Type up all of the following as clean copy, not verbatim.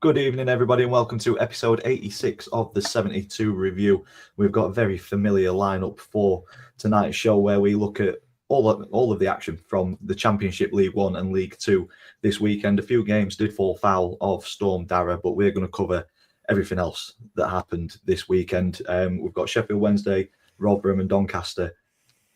Good evening, everybody, and welcome to episode 86 of the 72 review. We've got a very familiar lineup for tonight's show where we look at all of the action from the Championship, League One and League Two this weekend. A few games did fall foul of Storm Dara, but we're going to cover everything else that happened this weekend. We've got Sheffield Wednesday, Rotherham and Doncaster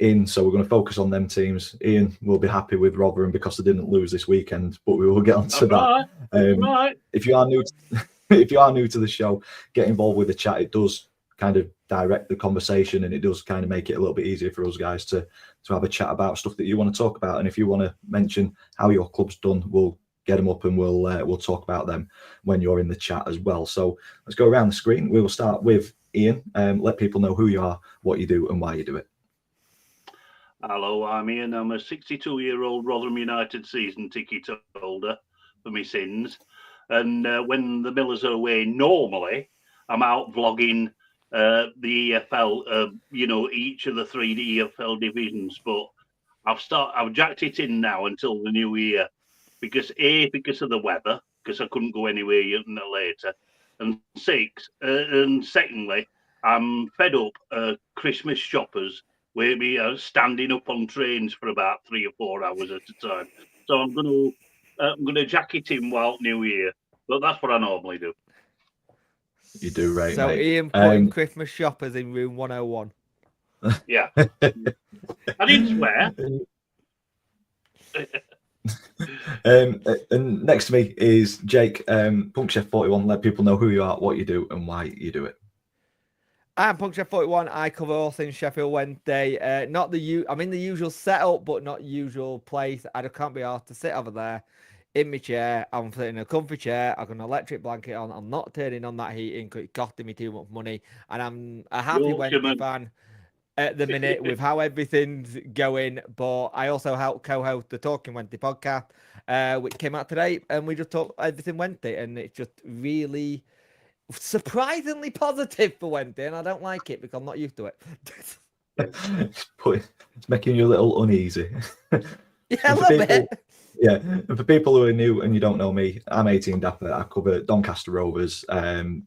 in, so we're going to focus on them teams. Ian will be happy with Rotherham because they didn't lose this weekend, but we will get on to that. Right. If you are new to the show, get involved with the chat. It does kind of direct the conversation, and it does kind of make it a little bit easier for us guys to have a chat about stuff that you want to talk about. And if you want to mention how your club's done, we'll get them up and we'll talk about them when you're in the chat as well. So let's go around the screen. We will start with Ian. Let people know who you are, what you do, and why you do it. Hello, I'm Ian. I'm a 62-year-old Rotherham United season ticket holder for my sins. And when the Millers are away, normally I'm out vlogging the EFL, each of the three EFL divisions. But I've jacked it in now until the new year because of the weather, because I couldn't go anywhere later. And secondly, I'm fed up Christmas shoppers where we are standing up on trains for about 3 or 4 hours at a time. So I'm going to jack it in while New Year, but that's what I normally do. You do right, so mate. Ian putting Christmas shoppers in room 101. Yeah. I didn't swear. And next to me is Jake, PunkChef41. Let people know who you are, what you do, and why you do it. I'm PunkChef41. I cover all things Sheffield Wednesday. I'm in the usual setup, but not usual place. I just can't be asked to sit over there in my chair. I'm sitting in a comfy chair. I've got an electric blanket on. I'm not turning on that heating because it's costing me too much money. And I'm a happy Wednesday fan at the minute with how everything's going. But I also help co-host the Talking Wednesday podcast, which came out today. And we just talk everything Wednesday. And it's just really surprisingly positive for Wednesday, and I don't like it because I'm not used to it. It's making you a little uneasy. Yeah, a little bit. Yeah, and for people who are new and you don't know me, I'm 18 Dapper. I cover Doncaster Rovers, and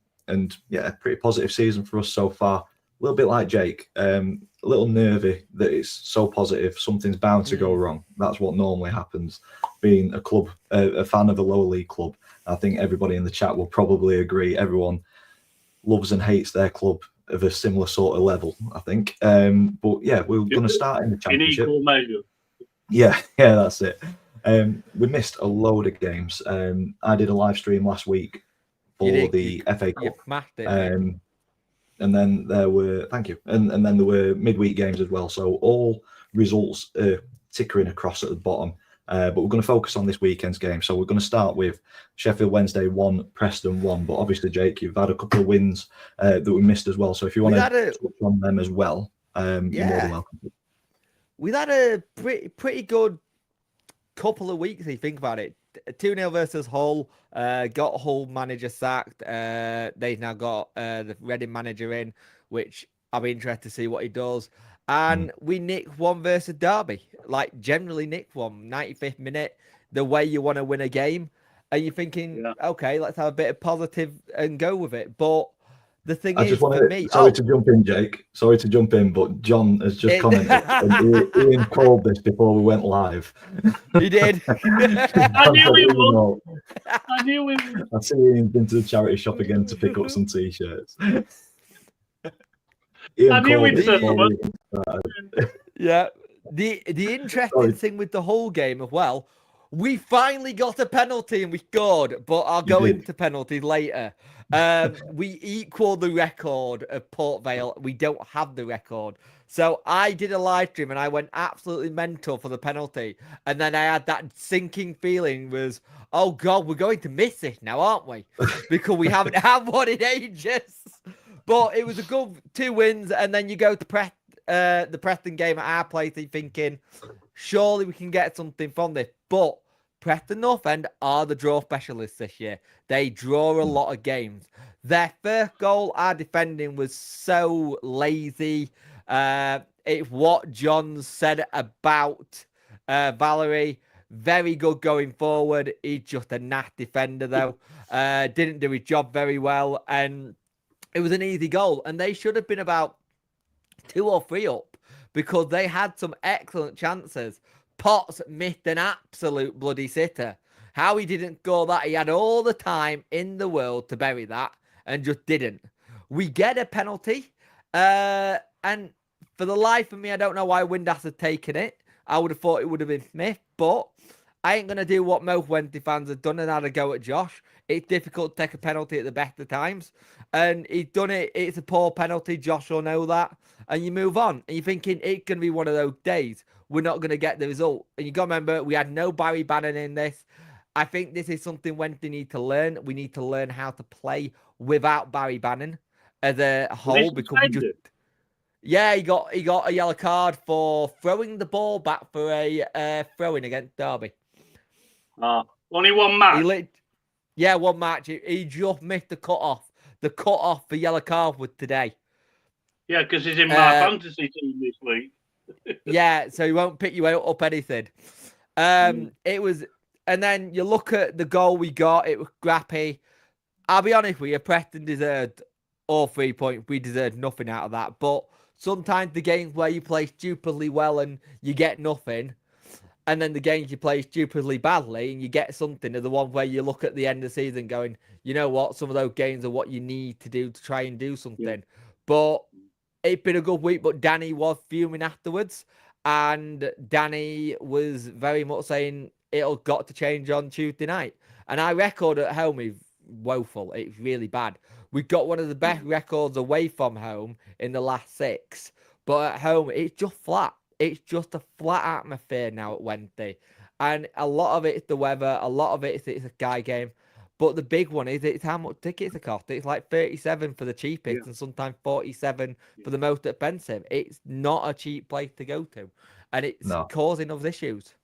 yeah, pretty positive season for us so far. A little bit like Jake, a little nervy that it's so positive. Something's bound to go wrong. That's what normally happens. Being a fan of a lower league club, I think everybody in the chat will probably agree. Everyone loves and hates their club of a similar sort of level, I think. But yeah, we're going to start in the Championship. In equal measure. Yeah, that's it. We missed a load of games. I did a live stream last week for the FA Cup. You smashed it. And then there were, thank you, and then there were midweek games as well. So all results tickering across at the bottom. But we're going to focus on this weekend's game. So we're going to start with Sheffield Wednesday 1, Preston 1. But obviously, Jake, you've had a couple of wins that we missed as well. So if you want to touch on them as well, you're more than welcome. We've had a pretty good couple of weeks, if you think about it. 2-0 versus Hull. Got Hull manager sacked. They've now got the Reading manager in, which I'll be interested to see what he does. And we nicked one versus Derby. Like, generally nicked one. 95th minute, the way you want to win a game. And you're thinking, okay, let's have a bit of positive and go with it. But the thing is, for me... Sorry to jump in, Jake. Sorry to jump in, but John has just commented. And Ian called this before we went live. He did. I knew he would. I see Ian's been to the charity shop again to pick up some T-shirts. I knew he'd said Yeah. The interesting thing with the whole game as well, we finally got a penalty and we scored, but I'll go into penalties later. We equal the record of Port Vale. We don't have the record. So I did a live stream and I went absolutely mental for the penalty. And then I had that sinking feeling was, oh God, we're going to miss this now, aren't we? Because we haven't had one in ages. But it was a good 2 wins. And then you go to the Preston game at our place thinking, surely we can get something from this. But Preston North End are the draw specialists this year. They draw a lot of games. Their first goal, our defending was so lazy. It's what John said about Valerie. Very good going forward. He's just a naff defender, though. didn't do his job very well, and it was an easy goal. And they should have been about 2 or 3 up because they had some excellent chances. Potts missed an absolute bloody sitter. How he didn't go that, he had all the time in the world to bury that and just didn't. We get a penalty, and for the life of me, I don't know why Windass had taken it. I would have thought it would have been Smith, but I ain't going to do what most Wednesday fans have done and had a go at Josh. It's difficult to take a penalty at the best of times. And he's done it. It's a poor penalty. Josh will know that. And you move on. And you're thinking it's going to be one of those days. We're not going to get the result. And you got to remember, we had no Barry Bannon in this. I think this is something Wednesday need to learn. We need to learn how to play without Barry Bannon as a whole. Because we just... Yeah, he got a yellow card for throwing the ball back for a throw-in against Derby. Only one match? Yeah, one match. He just missed the cut-off. The cut-off for yellow card was today. Yeah, because he's in my fantasy team this week. Yeah, so he won't pick you up anything. It was... And then you look at the goal we got. It was scrappy. I'll be honest with you, Preston deserved all 3 points. We deserved nothing out of that. But sometimes the games where you play stupidly well and you get nothing, and then the games you play stupidly badly and you get something, are the ones where you look at the end of the season going, you know what, some of those games are what you need to do to try and do something. Yeah. But it's been a good week, but Danny was fuming afterwards. And Danny was very much saying it'll got to change on Tuesday night. And our record at home is woeful. It's really bad. We've got one of the best records away from home in the last 6. But at home, it's just flat. It's just a flat atmosphere now at Wednesday. And a lot of it is the weather. A lot of it is it's a Sky game. But the big one is it's how much tickets are cost. It's like 37 for the cheapest and sometimes 47 for the most expensive. It's not a cheap place to go to. And it's causing us issues.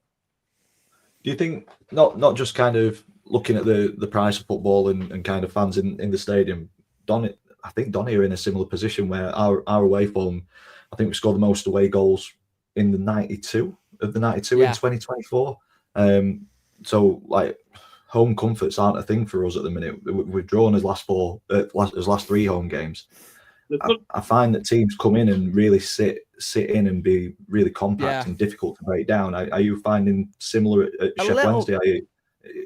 Do you think, not just kind of looking at the price of football and kind of fans in the stadium, I think Donny are in a similar position where our away form, I think we scored the most away goals in the 92 in 2024. So like home comforts aren't a thing for us at the minute. We've drawn his last 3 home games. I find that teams come in and really sit in and be really compact and difficult to break down. Are you finding similar at Sheffield Wednesday?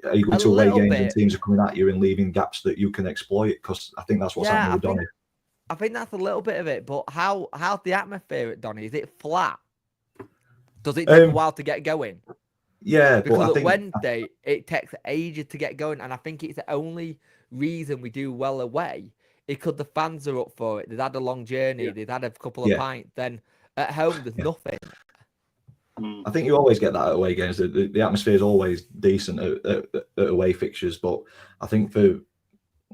Are you going to away games and teams are coming at you and leaving gaps that you can exploit? Because I think that's what's happening with Donny. I think that's a little bit of it. But how's the atmosphere at Donny? Is it flat? Does it take a while to get going? Yeah, because at Wednesday it takes ages to get going, and I think it's the only reason we do well away. Because the fans are up for it. They've had a long journey. They've had a couple of pints. Then at home, there's nothing. I think you always get that at away games. The atmosphere is always decent at away fixtures. But I think for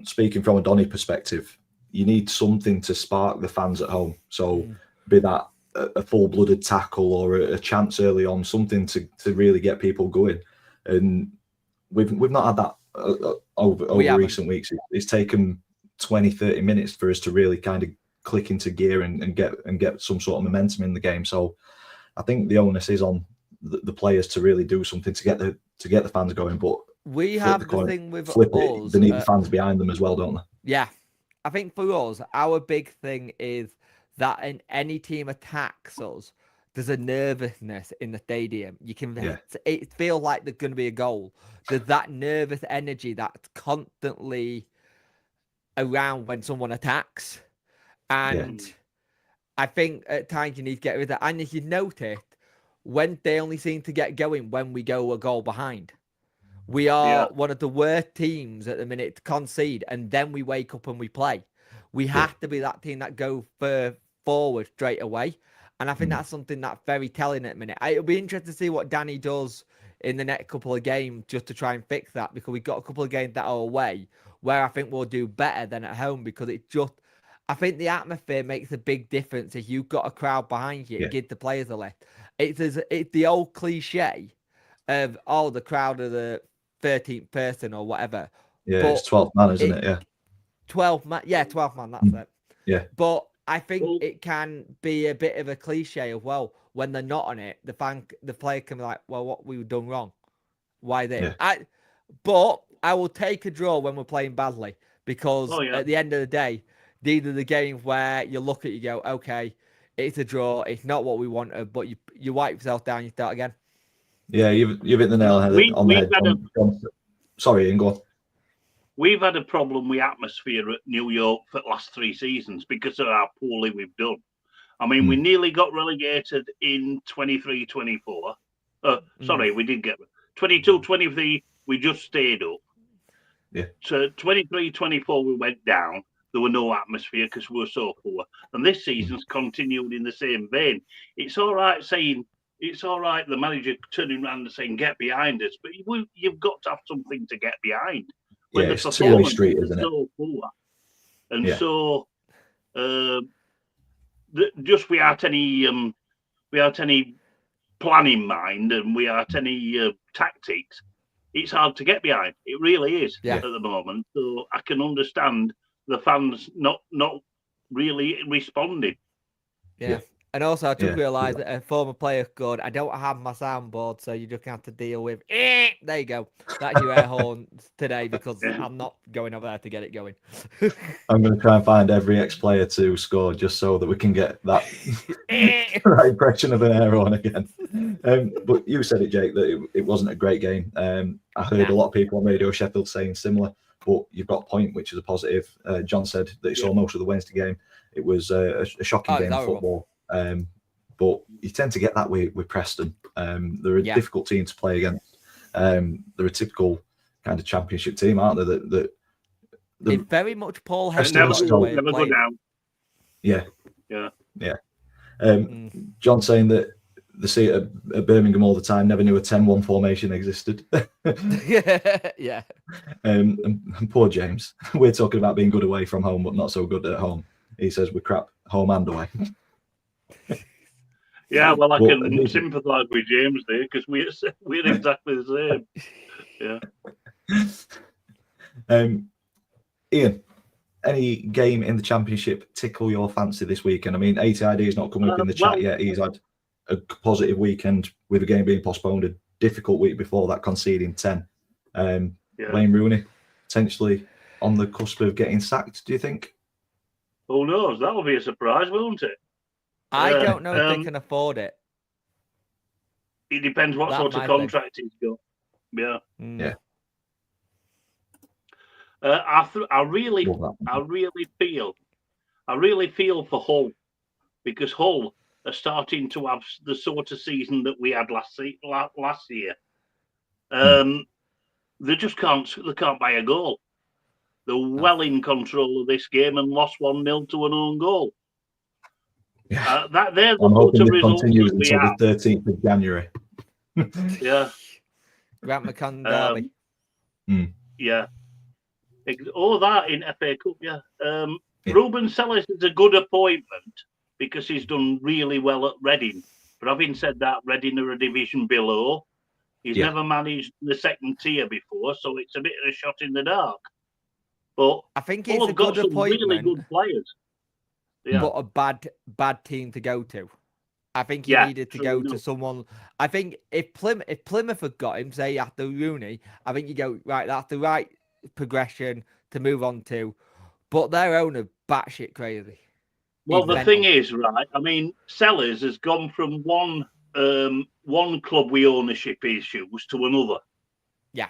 speaking from a Donny perspective, you need something to spark the fans at home. So be that a full-blooded tackle or a chance early on, something to really get people going. And we've not had that over recent weeks. It's taken 20-30 minutes for us to really kind of click into gear and get some sort of momentum in the game. So I think the onus is on the players to really do something to get the fans going. But we have the thing with us, they need the fans behind them as well, don't they? Yeah, I think for us, our big thing is that in any team attacks us, there's a nervousness in the stadium. You can it feels like there's going to be a goal. There's that nervous energy that's constantly around when someone attacks, and I think at times you need to get rid of that. And if you noticed, when they only seem to get going when we go a goal behind, we are one of the worst teams at the minute to concede, and then we wake up and we play. We have to be that team that go forward straight away, and I think that's something that's very telling at the minute. It'll be interesting to see what Danny does in the next couple of games just to try and fix that, because we've got a couple of games that are away where I think we'll do better than at home, because I think the atmosphere makes a big difference. If you've got a crowd behind you, give the players a lift. It's the old cliche of, the crowd are the 13th person or whatever. Yeah, but it's 12th man, isn't it? Yeah. 12 man. Yeah, 12th man, that's it. Yeah. But I think it can be a bit of a cliche as well. When they're not on it, the player can be like, well, what we've done wrong? Why they? But I will take a draw when we're playing badly because at the end of the day, these are the games where you look at you go, okay, it's a draw. It's not what we wanted, but you wipe yourself down, you start again. Yeah, you've hit the nail on the head. Sorry, Ian, go on. We've had a problem with atmosphere at New York for the last 3 seasons because of how poorly we've done. I mean, we nearly got relegated in 23-24. Sorry, we did get 22-23. We just stayed up. Yeah. So 23-24, we went down. There were no atmosphere because we were so poor. And this season's continued in the same vein. It's all right saying, it's all right, the manager turning around and saying, get behind us. But you've got to have something to get behind. When the performance is so poor. And so, just without any plan in mind and without any tactics, it's hard to get behind. It really is at the moment. So I can understand the fans not really responding. Yeah. And also, I just realised that a former player scored. I don't have my soundboard, so you just have to deal with. There you go. That's your air horn today because I'm not going over there to get it going. I'm going to try and find every ex-player to score just so that we can get that right impression of an air horn again. But you said it, Jake, that it wasn't a great game. I heard a lot of people on Radio Sheffield saying similar, but you've got a point, which is a positive. John said that he saw most of the Wednesday game. It was a shocking game of football. But you tend to get that with Preston. They're a difficult team to play against. They're a typical kind of championship team, aren't they? They're very much Paul Henry. Never go down. Yeah. John saying that they see it at Birmingham all the time, never knew a 10-1 formation existed. Yeah. And poor James. We're talking about being good away from home, but not so good at home. He says we're crap home and away. Yeah, well, I can sympathise with James there because we're exactly the same. Ian, any game in the Championship tickle your fancy this weekend? I mean, ATID is not coming up in the chat yet. He's had a positive weekend with the game being postponed. A difficult week before that, conceding 10. Wayne Rooney potentially on the cusp of getting sacked. Do you think? Who knows? That'll be a surprise, won't it? I don't know if they can afford it. It depends what sort of contract he's got. Yeah. I really feel for Hull because Hull are starting to have the sort of season that we had last year. They just can't buy a goal. They're well in control of this game and lost 1-0 to an own goal. Yeah. They're the I'm hoping it results continues that we until have. the 13th of January. Yeah. Grant McCann derby. Yeah. All that in FA Cup, Ruben Sellers is a good appointment because he's done really well at Reading. But having said that, Reading are a division below. He's never managed the second tier before, so it's a bit of a shot in the dark. But I think it's a good appointment. Really good players. Yeah. But a bad team to go to. I think he needed to go to someone. I think if Plymouth had got him, say after Rooney, I think you go right. That's the right progression to move on to. But their owner batshit crazy. Well, the thing is, right? I mean, Sellers has gone from one club with ownership issues to another. Yeah.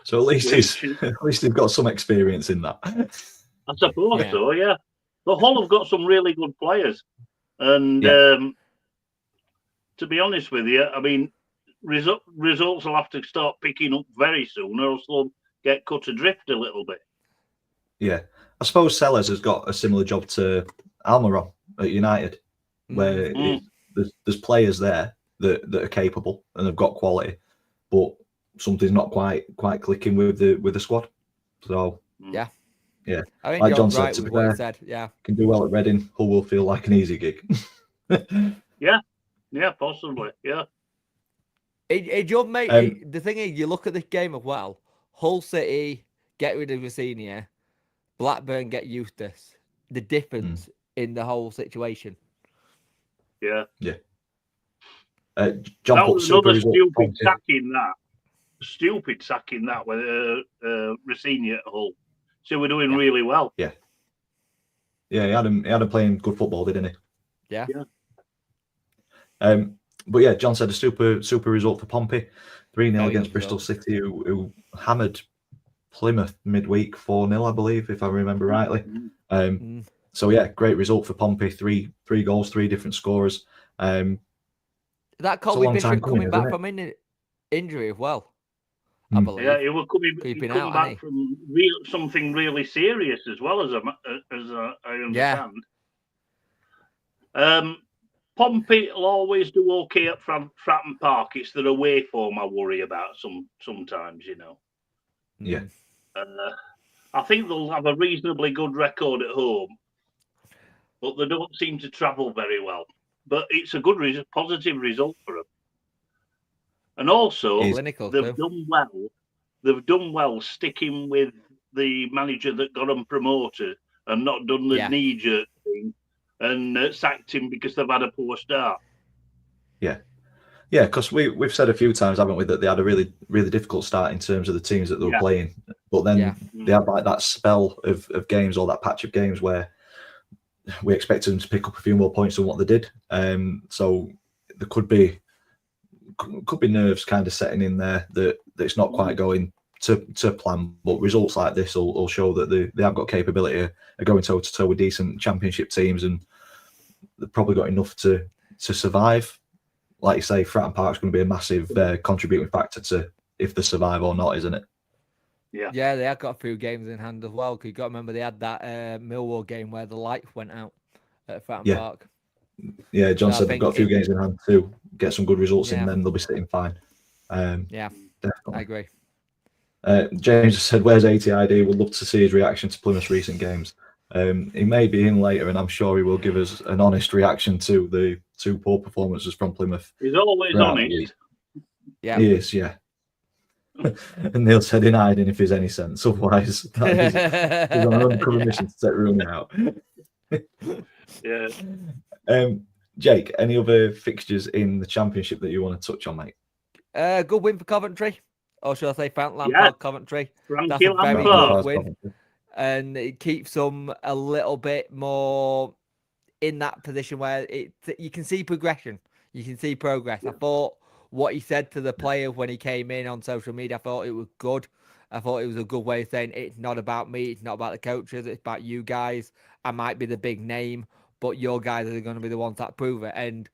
So at least they've got some experience in that. I suppose so. Yeah. But Hull have got some really good players. And to be honest with you, I mean, results will have to start picking up very soon, or else they'll get cut adrift a little bit. Yeah. I suppose Sellers has got a similar job to Almiron at United, where there's players there that are capable and have got quality, but something's not quite clicking with the squad. So yeah. I think like John said, to be fair, can do well at Reading. Hull will feel like an easy gig. Yeah, possibly. Yeah. The thing is, you look at this game as well. Hull City get rid of Rossini, Blackburn get Eustace. The difference in the whole situation. Yeah. John that was another stupid sack in that. stupid sacking that with Rossini at Hull. So we're doing really well. Yeah, he had him playing good football, didn't he? Yeah. But yeah, John said a super result for Pompey, 3-0 against good Bristol result. City, who hammered Plymouth midweek 4-0, I believe, if I remember rightly. So yeah, great result for Pompey. Three goals, 3 different scorers. That Colby Bishop coming back from injury as well, I believe. Yeah, he will come back from something really serious as well, as I understand. Pompey will always do okay at Fratton Park. It's their away form I worry about sometimes, you know. Yeah. I think they'll have a reasonably good record at home, but they don't seem to travel very well. But it's a good, positive result for them. And also, they've done well. They've done well sticking with the manager that got them promoted and not done the knee-jerk thing and sacked him because they've had a poor start. Yeah, because we've said a few times, haven't we, that they had a really, really difficult start in terms of the teams that they were playing. But then they had like that spell of games or that patch of games where we expected them to pick up a few more points than what they did. So there could be nerves kind of setting in there that it's not quite going to plan. But results like this will show that they have got capability of going toe to toe with decent championship teams, and they've probably got enough to survive. Like you say, Fratton Park's going to be a massive contributing factor to if they survive or not, isn't it? Yeah, they have got a few games in hand as well. Because you got to remember they had that Millwall game where the lights went out at Fratton Park. Yeah, John said they've got a few games in hand to get some good results in, then they'll be sitting fine. Yeah, definitely. I agree. James said, "Where's ATID? Would love to see his reaction to Plymouth's recent games." He may be in later, and I'm sure he will give us an honest reaction to the 2 poor performances from Plymouth. He's always honest. Yeah, he is. Yeah. And Neil said, "In hiding if there's any sense. Otherwise, he's on an uncovered mission to take Rooney out." Jake, any other fixtures in the Championship that you want to touch on, mate? Good win for Coventry, or should I say Frank Lampard Coventry? That's a very good win. And it keeps them a little bit more in that position where you can see progression. You can see progress. I thought what he said to the players when he came in on social media, I thought it was good. I thought it was a good way of saying it's not about me. It's not about the coaches. It's about you guys. I might be the big name, but your guys are going to be the ones that prove it. And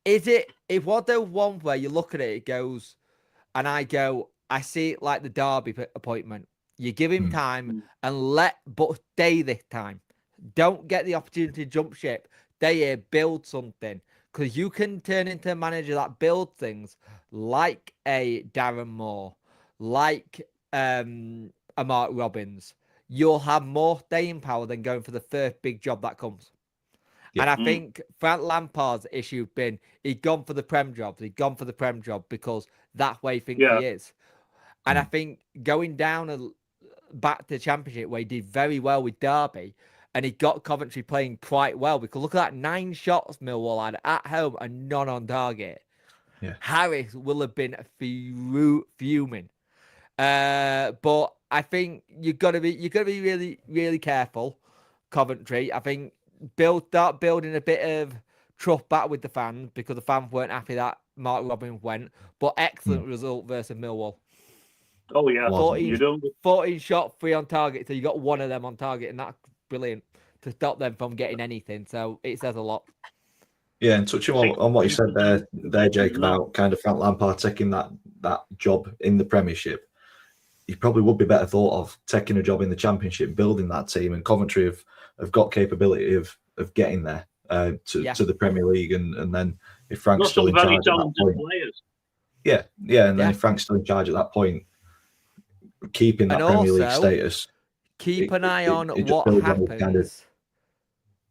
if what those ones where you look at it, it goes, and I see it like the Derby appointment. You give him time but stay this time. Don't get the opportunity to jump ship. Stay here, build something. Because you can turn into a manager that builds things like a Darren Moore, like a Mark Robbins. You'll have more staying power than going for the first big job that comes. Yeah. And I think Frank Lampard's issue been he'd gone for the Prem job. He'd gone for the Prem job because that's where he thinks he is. And I think going down back to the Championship where he did very well with Derby and he got Coventry playing quite well, because look at that, 9 shots Millwall had at home and none on target. Yeah. Harris will have been fuming. But I think you've got to be really, really careful, Coventry. I think start building a bit of trust back with the fans, because the fans weren't happy that Mark Robbins went. But excellent result versus Millwall. Oh, yeah. 14 shot, 3 on target. So you got 1 of them on target, and that's brilliant to stop them from getting anything. So it says a lot. Yeah, and touching on what you said there, Jake, about kind of Frank Lampard taking that job in the Premiership, he probably would be better thought of taking a job in the Championship, building that team. And Coventry have got capability of getting there to the Premier League. And then if Frank's still in charge at that point, and then if Frank's still in charge at that point, keeping that Premier League status. Keep an eye on what happens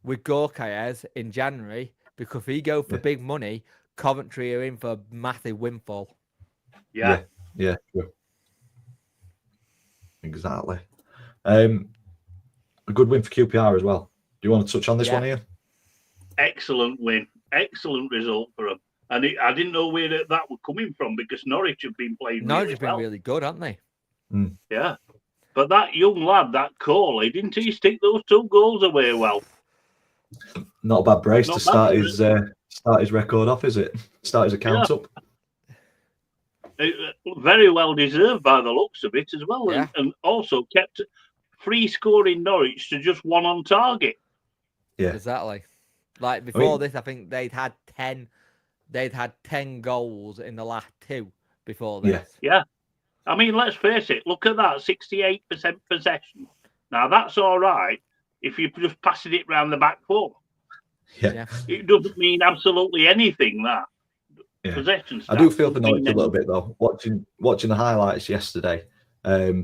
with Gorkaez in January, because if he go for big money, Coventry are in for a massive windfall. Yeah, true. Exactly. A good win for QPR as well. Do you want to touch on this one, Ian? Excellent win. Excellent result for them. And I didn't know where that was coming from because Norwich have been playing Norwich really have been well. really good, haven't they? Yeah. But that young lad, that Corley, didn't he stick those 2 goals away well? Not a bad brace Not to bad, start his record off, is it? Start his account up. Very well deserved by the looks of it as well. Yeah. And also kept free scoring Norwich to just 1 on target. Yeah. Exactly. Like before this, I think they'd had 10 goals in the last 2 before this. Yeah. I mean, let's face it. Look at that, 68% possession. Now, that's all right if you're just passing it round the back foot. Yeah. It doesn't mean absolutely anything, that. Yeah. Possession I do feel for Norwich a little bit, though. Watching the highlights yesterday, I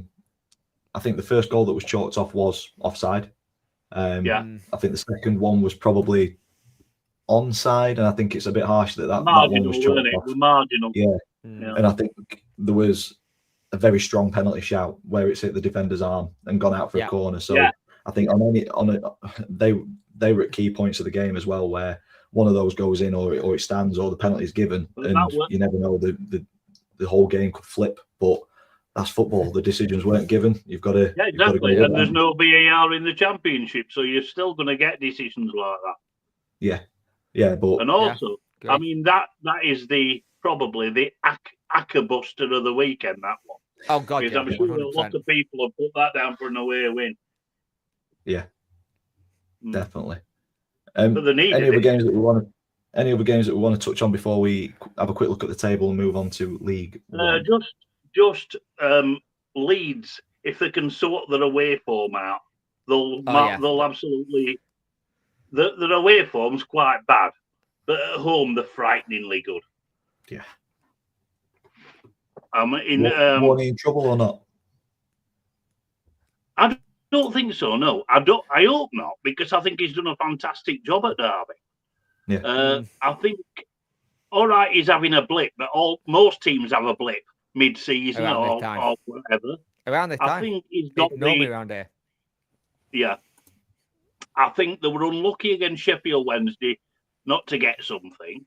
think the first goal that was chalked off was offside. I think the second one was probably onside, and I think it's a bit harsh that one was chalked off. Marginal. Yeah. And I think there was a very strong penalty shout where it's hit the defender's arm and gone out for a corner. So I think they were at key points of the game as well, where one of those goes in or it stands or the penalty is given, and you never know, the whole game could flip. But that's football. The decisions weren't given. You've got to. Yeah, exactly. And there's no VAR in the Championship, so you're still going to get decisions like that. Yeah, but and also, I mean that is probably the Acker buster of the weekend. That one. Oh God, because I'm sure a lot of people have put that down for an away win. Yeah, definitely. But they needed any other games that we want to touch on before we have a quick look at the table and move on to League One? Just Leeds, if they can sort their away form out, they'll absolutely. Their away form's quite bad, but at home they're frighteningly good. Yeah. Warney in trouble or not? I don't think so. No, I don't. I hope not, because I think he's done a fantastic job at Derby. Yeah. I think, all right, he's having a blip, but most teams have a blip mid-season or whatever. Around this time, I think he's got normally around here. Yeah, I think they were unlucky against Sheffield Wednesday not to get something.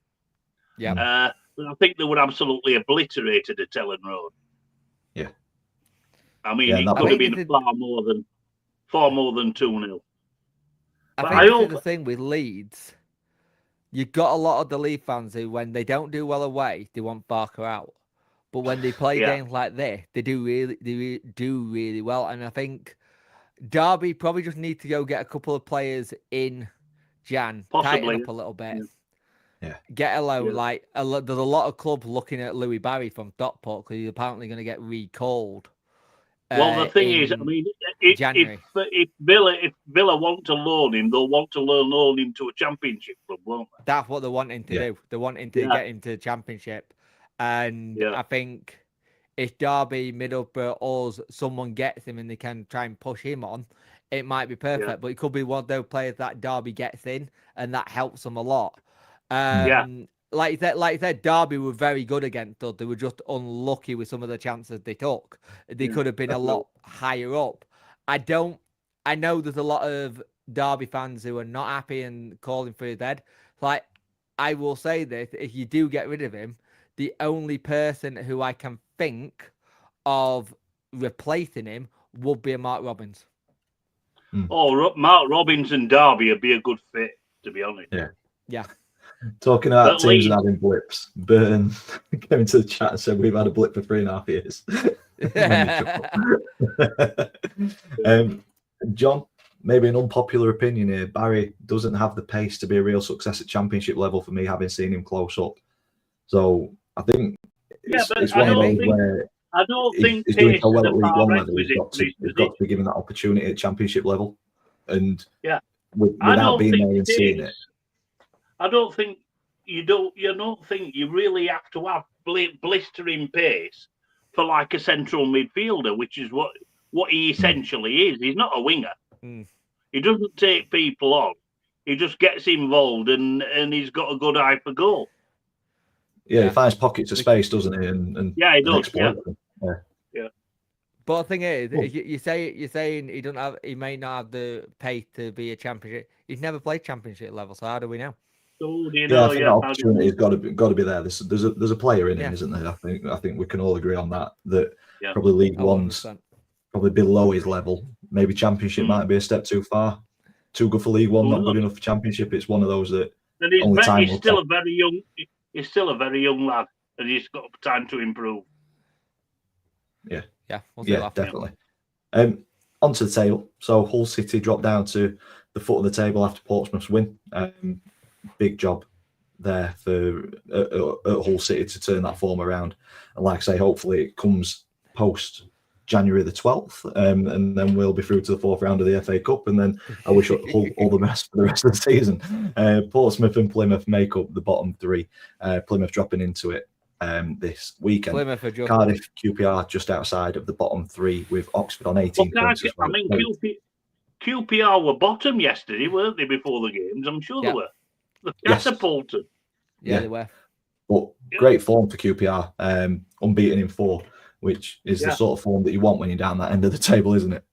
Yeah. But I think they were absolutely obliterated at Ellen Road. Yeah. I mean, it could have been far more than 2-0. I think the thing with Leeds, you've got a lot of the Leeds fans who, when they don't do well away, they want Barker out. But when they play games like this, they do really well. And I think Derby probably just need to go get a couple of players in Jan, tighten up a little bit. Yeah. Get a loan. Like there's a lot of clubs looking at Louis Barry from Stockport because he's apparently going to get recalled. Well, the thing is, I mean, if Villa want to loan him, they'll want to loan him to a Championship club, won't they? That's what they're wanting to do. They're wanting to get him to the Championship. And I think if Derby, Middlesbrough, or someone gets him and they can try and push him on, it might be perfect. Yeah. But it could be one of those players that Derby gets in, and that helps them a lot. Like I said, Derby were very good against us. They were just unlucky with some of the chances they took. They could have been a lot higher up. I know there's a lot of Derby fans who are not happy and calling for his head. Like, I will say this, if you do get rid of him, the only person who I can think of replacing him would be a Mark Robins. Oh, Mark Robins and Derby would be a good fit, to be honest. Yeah. Talking about teams and having blips, Burton came into the chat and said we've had a blip for 3.5 years. John, maybe an unpopular opinion here. Barry doesn't have the pace to be a real success at Championship level for me, having seen him close up. So I think it's one of those where I don't think he's doing so well at League One level. He's got to be given that opportunity at Championship level, and without being there and seeing it. I don't think you don't think you really have to have blistering pace for like a central midfielder, which is what he essentially is. He's not a winger. He doesn't take people on. He just gets involved and he's got a good eye for goal. Yeah, he finds pockets of space, doesn't he? And he does. Yeah. But the thing is, you're saying he may not have the pace to be a Championship. He's never played Championship level, so how do we know? Oh, do you Yeah, know? I think Yeah, that opportunity's got to be there. There's a player in Yeah. him, isn't there? I think we can all agree on that. That Yeah. probably League Oh, One's 100%. probably below his level. Maybe Championship might be a step too far. Too good for League One, Who not good knows? enough for Championship. It's one of those that And he's, only time he's will still tell. a very young. He's still a very young lad, and he's got time to improve. Yeah, we'll see what happens. Definitely. Onto the table. So Hull City dropped down to the foot of the table after Portsmouth's win. Big job there for at Hull City to turn that form around. And like I say, hopefully it comes post January the 12th, and then we'll be through to the fourth round of the FA Cup. And then I wish Hull all the best for the rest of the season. Portsmouth and Plymouth make up the bottom three. Plymouth dropping into it this weekend. Plymouth are just... Cardiff, QPR just outside of the bottom three with Oxford on 18 points. I mean, QPR were bottom yesterday, weren't they, before the games? I'm sure they were. The catapulted. Yeah, they were. But great form for QPR, unbeaten in 4, which is the sort of form that you want when you're down that end of the table, isn't it?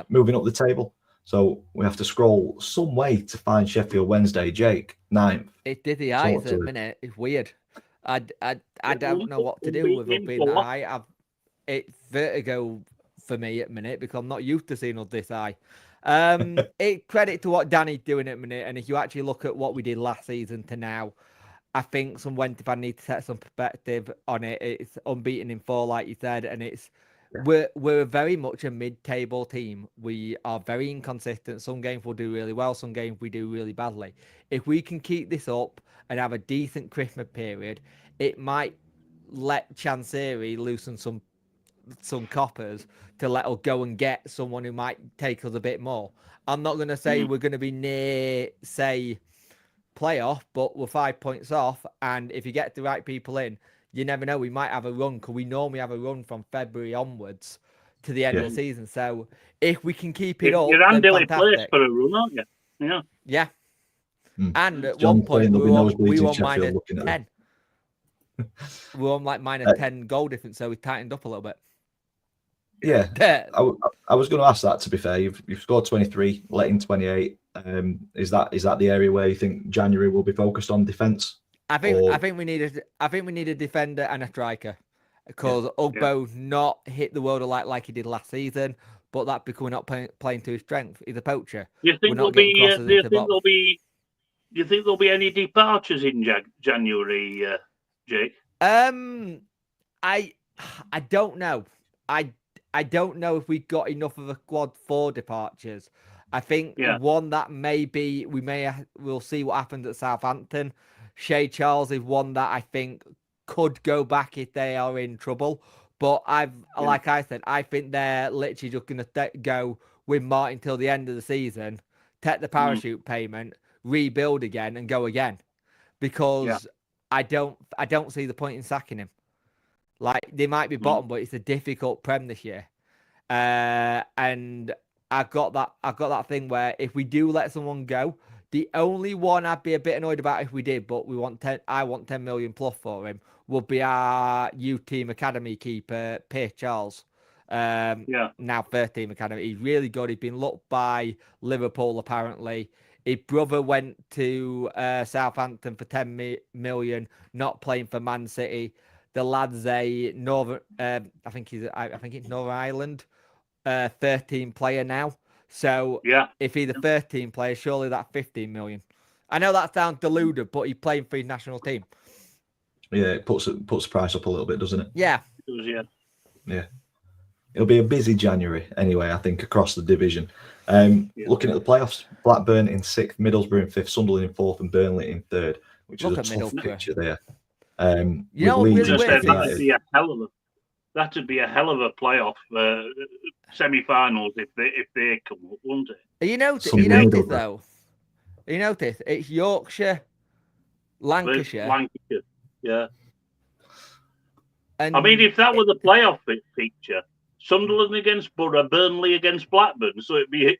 Moving up the table. So we have to scroll some way to find Sheffield Wednesday. Jake, 9th. It did the eyes at a minute. It's weird. I don't know what to do with it being that high. It's vertigo for me at the minute because I'm not used to seeing us this high. It credit to what Danny's doing at the minute, and if you actually look at what we did last season to now, I think some Wednesday fan need to set some perspective on it. It's unbeaten in 4, like you said, and it's we're very much a mid-table team. We are very inconsistent. Some games we'll do really well, some games we do really badly. If we can keep this up and have a decent Christmas period, it might let Chansiri loosen some coppers to let us go and get someone who might take us a bit more. I'm not going to say we're going to be near, say, playoff, but we're 5 points off. And if you get the right people in, you never know. We might have a run because we normally have a run from February onwards to the end of the season. So if we can keep it up, you're Andy place for a run, aren't you? Yeah. Yeah. And at John one point, we were minus 10. We were on like minus 10 goal difference, so we tightened up a little bit. Yeah, I was going to ask that. To be fair, you've scored 23, let in 28. Is that the area where you think January will be focused on defence? I think we need a defender and a striker because Ugbo not hit the world of light like he did last season, but that because we're not playing to his strength. He's a poacher. Do you think there'll be any departures in January, Jake? I don't know. I don't know if we got enough of a squad for departures. I think one that maybe we'll see what happens at Southampton. Shea Charles is one that I think could go back if they are in trouble. But like I said, I think they're literally just going to go with Martin till the end of the season, take the parachute payment, rebuild again, and go again. Because I don't see the point in sacking him. Like they might be bottom, but it's a difficult Prem this year. And I got that thing where if we do let someone go, the only one I'd be a bit annoyed about if we did, but I want 10 million plus for him, would be our youth team academy keeper, Pierce Charles. Now first team academy. He's really good. He's been looked by Liverpool apparently. His brother went to Southampton for 10 million, not playing for Man City. The lad's a Northern, I think it's Northern Ireland, 13 player now. So if he's a 13 player, surely that's 15 million. I know that sounds deluded, but he's playing for his national team. Yeah, it puts the price up a little bit, doesn't it? Yeah. Yeah. It'll be a busy January anyway, I think, across the division. Looking at the playoffs, Blackburn in 6th, Middlesbrough in 5th, Sunderland in 4th, and Burnley in 3rd, which is a tough picture there. That'd be a hell of a playoff semi-finals if they come up, wouldn't it? You notice though. You notice it's Yorkshire, Lancashire. Yeah. And I mean, if that were the playoff picture, Sunderland against Borough, Burnley against Blackburn, so it'd be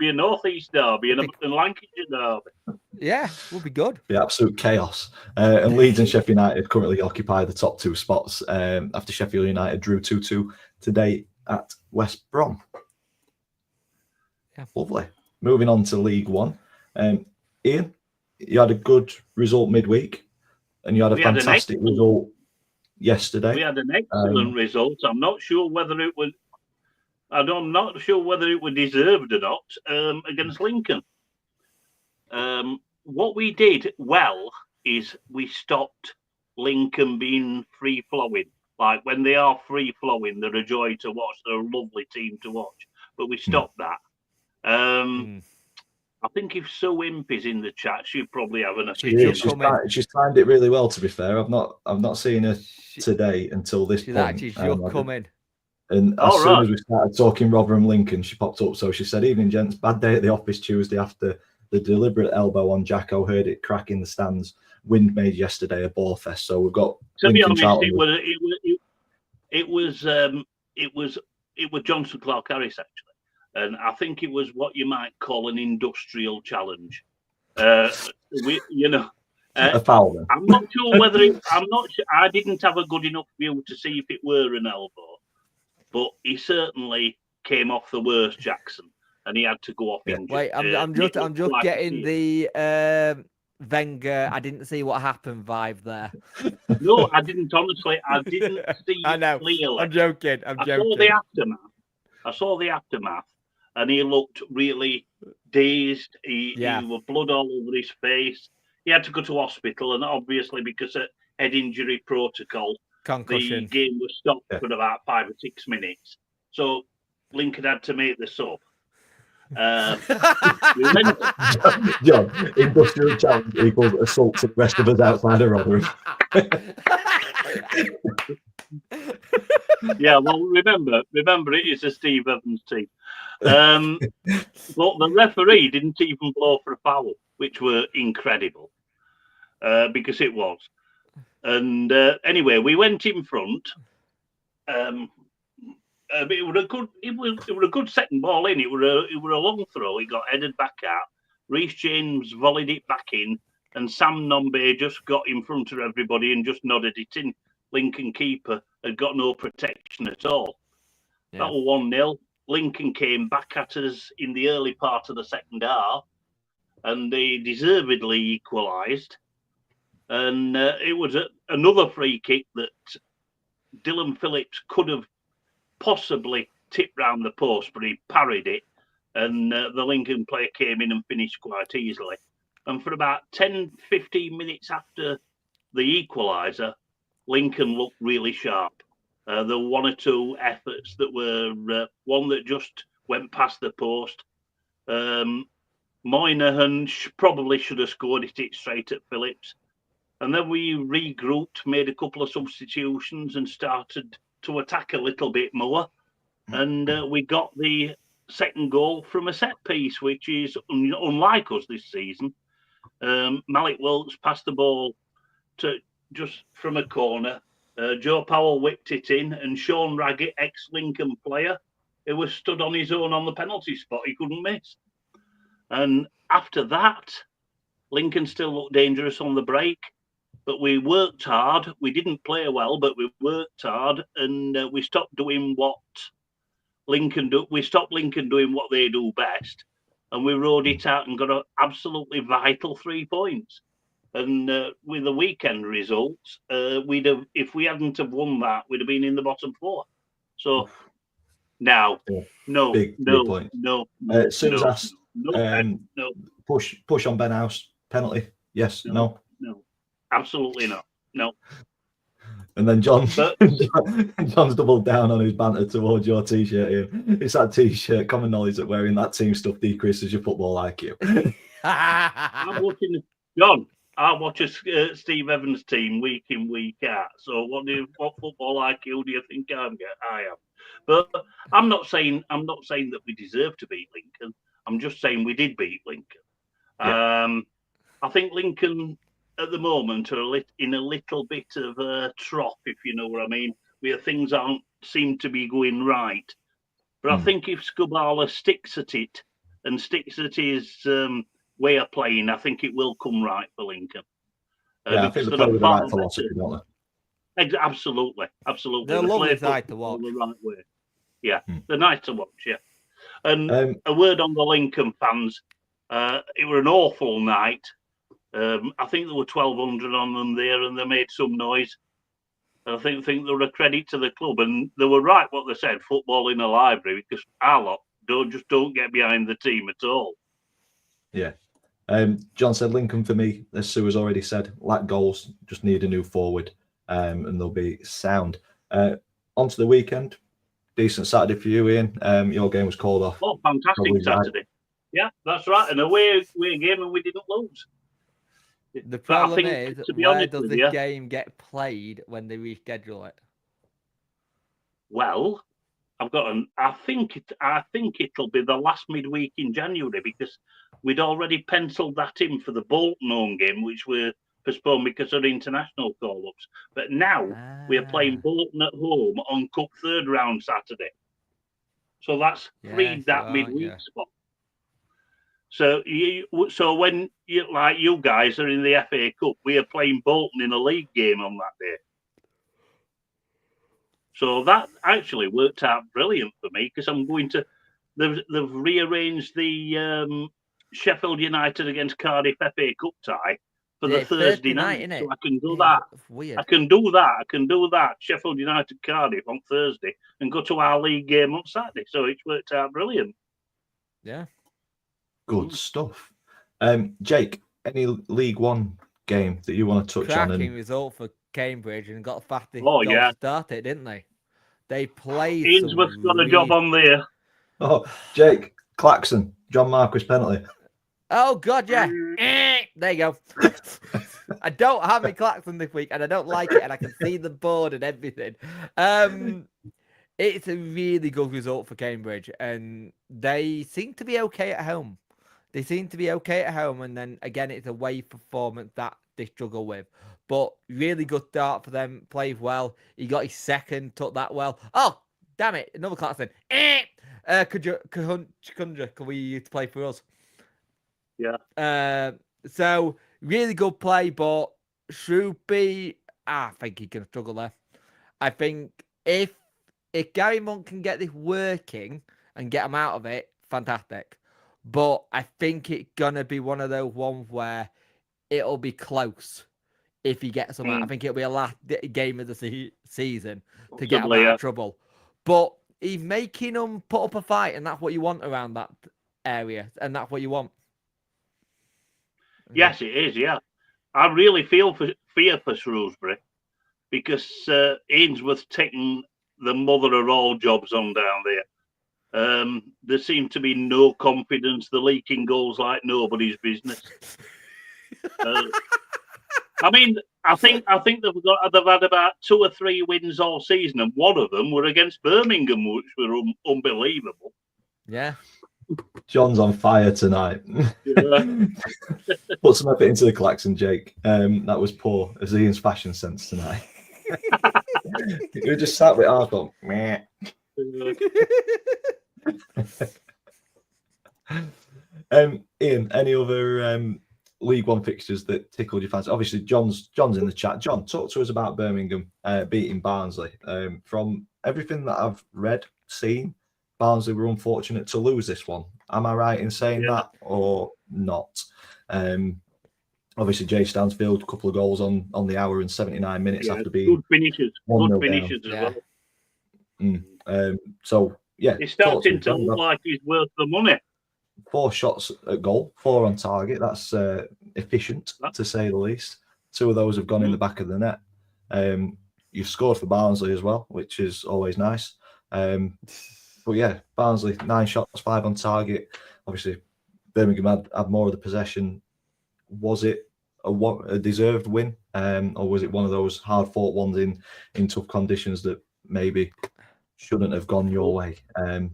a North-East derby and a Lancashire derby. Yeah, would be good. Be absolute chaos. And Leeds and Sheffield United currently occupy the top 2 spots after Sheffield United drew 2-2 today at West Brom. Yeah. Lovely. Moving on to League One. Ian, you had a good result midweek, and you had a fantastic result yesterday. We had an excellent result. I'm not sure whether it was. I'm not sure whether it was deserved or not against Lincoln. What we did well is we stopped Lincoln being free flowing. Like when they are free flowing, they're a joy to watch. They're a lovely team to watch. But we stopped that. I think if Sue Imp is in the chat, she'd probably have an opinion. She's timed it really well. To be fair, I've not seen her today until this point. She's just coming. And as soon as we started talking Rotherham Lincoln, she popped up. So she said, "Evening, gents. Bad day at the office Tuesday after the deliberate elbow on Jacko. Heard it crack in the stands. Wind made yesterday a ball fest. So we've got." To be honest, it was Johnson Clark Harris actually, and I think it was what you might call an industrial challenge. A foul. Then. I'm not sure whether I didn't have a good enough view to see if it were an elbow, but he certainly came off the worst, Jackson, and he had to go off injured. Wait, I'm just getting the Wenger, I didn't see what happened vibe there. No, I didn't. Honestly, I didn't see it clearly. I'm joking. I saw the aftermath, and he looked really dazed. He was blood all over his face. He had to go to hospital, and obviously because of head injury protocol, concussion, the game was stopped for about 5 or 6 minutes. So Lincoln had to make the sub. John, industrial challenge equals assault to the rest of us outside of Rotherham. Yeah, well, remember, it is a Steve Evans team. But the referee didn't even blow for a foul, which were incredible, because it was. And anyway, we went in front. It was a good second ball in. It were a long throw. It got headed back out. Reece James volleyed it back in, and Sam Nombe just got in front of everybody and just nodded it in. Lincoln keeper had got no protection at all. Yeah. That was 1-0. Lincoln came back at us in the early part of the second half, and they deservedly equalised. And it was another free kick that Dylan Phillips could have possibly tipped round the post, but he parried it, and the Lincoln player came in and finished quite easily. And for about 10-15 minutes after the equaliser, Lincoln looked really sharp. There were 1 or 2 efforts that were one that just went past the post. Moynihan probably should have scored it straight at Phillips. And then we regrouped, made a couple of substitutions and started to attack a little bit more. And we got the second goal from a set piece, which is unlike us this season. Malik Wilkes passed the ball to just from a corner. Joe Powell whipped it in, and Sean Raggett, ex-Lincoln player, who was stood on his own on the penalty spot, he couldn't miss. And after that, Lincoln still looked dangerous on the break, but we worked hard. We didn't play well, but we worked hard, and we stopped doing what Lincoln do. We stopped Lincoln doing what they do best, and we rode it out and got an absolutely vital 3 points. And with the weekend results, we'd have, if we hadn't have won that, we'd have been in the bottom 4. So now, no. Sue's asked, push on Ben House, penalty, yes, no, absolutely not, no. And then John's doubled down on his banter towards your t-shirt here. It's that t-shirt, common knowledge that wearing that team stuff decreases your football IQ. I'm watching John. I watch a Steve Evans team week in, week out. So what football IQ do you think I am? But I'm not saying that we deserve to beat Lincoln. I'm just saying we did beat Lincoln. Yeah. I think Lincoln at the moment are in a little bit of a trough, if you know what I mean, where things aren't seem to be going right. But I think if Skubala sticks at it and sticks at his way of playing, I think it will come right for Lincoln. I think they're the right philosophy, don't they? Absolutely. They're lovely to watch. The right way. Yeah, they're nice to watch, yeah. And a word on the Lincoln fans. It were an awful night, I think there were 1,200 on them there, and they made some noise. I think they were a credit to the club, and they were right what they said. Football in a library, because our lot don't get behind the team at all. Yeah. John said Lincoln for me, as Sue has already said, lack goals, just need a new forward, and they'll be sound. On to the weekend. Decent Saturday for you, Ian. Your game was called off. Oh, fantastic Saturday. Yeah, that's right. An away game, and we didn't lose. The problem is, where does the game get played when they reschedule it? Well, I think it'll be the last midweek in January, because we'd already penciled that in for the Bolton home game, which were postponed because of international call-ups. But now we are playing Bolton at home on Cup third round Saturday, so that's freed that midweek spot. So when you guys are in the FA Cup, we are playing Bolton in a league game on that day. So that actually worked out brilliant for me, because I'm going to. They've rearranged the Sheffield United against Cardiff FA Cup tie for the Thursday night, so I can do that. Weird. I can do that. Sheffield United Cardiff on Thursday, and go to our league game on Saturday. So it's worked out brilliant. Yeah. Good stuff. Jake, any League One game that you want to touch on? Cracking result for Cambridge, and got fastest started, didn't they? They played. Ainsworth's got a job on there. Oh, Jake, Claxon, John Marquis penalty. Oh God, yeah. There you go. I don't have my Claxon this week, and I don't like it, and I can see the board and everything. It's a really good result for Cambridge, and they seem to be okay at home. And then again, it's a away performance that they struggle with. But really good start for them. Played well. He got his second, took that well. Oh, damn it! Another Claxon. Chikundra, can we use to play for us? Yeah. So really good play, but Shrewsbury, I think he can struggle there. I think if Gary Monk can get this working and get him out of it, fantastic. But I think it's gonna be one of those ones where it'll be close if he gets them out. I think it'll be a last game of the season to get him out of trouble. But he's making them put up a fight, and that's what you want around that area, and that's what you want. Yes, it is. Yeah, I really fear for Shrewsbury, because Ainsworth's taking the mother of all jobs on down there. There seemed to be no confidence. They're leaking goals like nobody's business. I mean, I think they've had about 2 or 3 wins all season, and one of them were against Birmingham, which were unbelievable. Yeah. John's on fire tonight. Yeah. Put some effort into the Claxon, Jake. That was poor, as Ian's fashion sense tonight. You just sat with our thought, meh. Ian, any other League One fixtures that tickled your fancy? Obviously, John's in the chat. John, talk to us about Birmingham beating Barnsley. From everything that I've read, seen, Barnsley were unfortunate to lose this one. Am I right in saying that, or not? Obviously, Jay Stansfield, a couple of goals on the hour and 79 minutes after being good finishes as well. So yeah, he's starting to look like he's worth the money. 4 shots at goal, 4 on target. That's efficient, to say the least. 2 of those have gone in the back of the net. You've scored for Barnsley as well, which is always nice. But yeah, Barnsley, 9 shots, 5 on target. Obviously, Birmingham had more of the possession. Was it a deserved win, or was it one of those hard-fought ones in tough conditions that maybe shouldn't have gone your way? The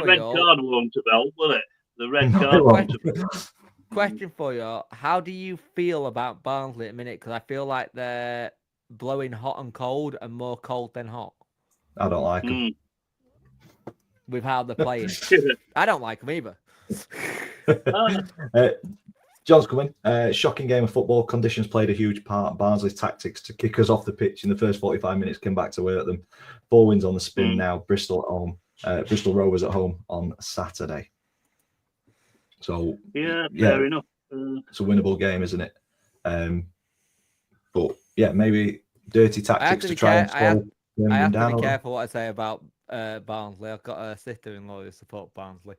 red card won't have helped, will it? The red card won't have helped. Question for you. How do you feel about Barnsley at the minute? Because I feel like they're blowing hot and cold, and more cold than hot. I don't like them. With how they're playing. I don't like them either. John's coming. Shocking game of football. Conditions played a huge part. Barnsley's tactics to kick us off the pitch in the first 45 minutes came back to hurt them. 4 wins on the spin now. Bristol at home. Bristol Rovers at home on Saturday. So fair enough. It's a winnable game, isn't it? But yeah, maybe dirty tactics to try and slow I have to down. be careful what I say about Barnsley. I've got a sister-in-law who supports Barnsley.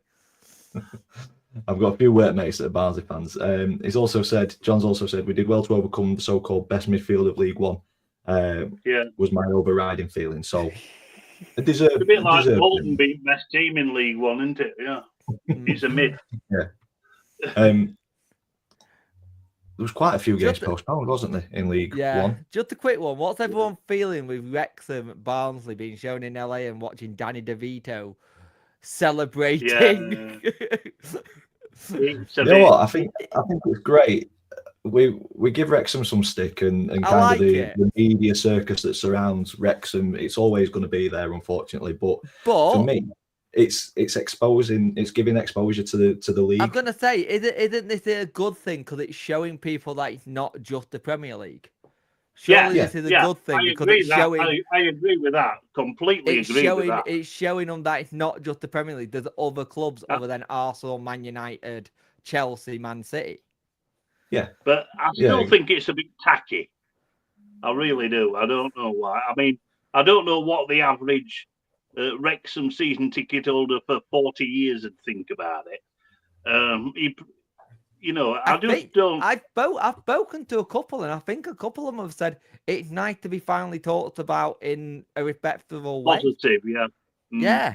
I've got a few workmates that are Barnsley fans. John's also said we did well to overcome the so-called best midfield of League One. Was my overriding feeling. So it deserved. It's a bit like Bolton being best team in League One, isn't it? Yeah, it's a myth. Yeah. There was quite a few games postponed, wasn't there, in League One? Just a quick one. What's everyone feeling with Wrexham Barnsley being shown in LA and watching Danny DeVito celebrating? You know what? I think it's great. We give Wrexham some stick and kind of the media circus that surrounds Wrexham. It's always going to be there, unfortunately. But for me, it's giving exposure to the league. I'm gonna say, isn't this a good thing because it's showing people that it's not just the Premier League? Surely this is a good thing because it's showing. I agree with that. Completely agree with that. It's showing them that it's not just the Premier League. There's other clubs other than Arsenal, Man United, Chelsea, Man City. Yeah, but I still think it's a bit tacky. I really do. I don't know why. I mean, I don't know what the average Wrexham season ticket holder for 40 years would think about it. I've spoken to a couple, and I think a couple of them have said it's nice to be finally talked about in a respectable way. Positive, yeah. Yeah.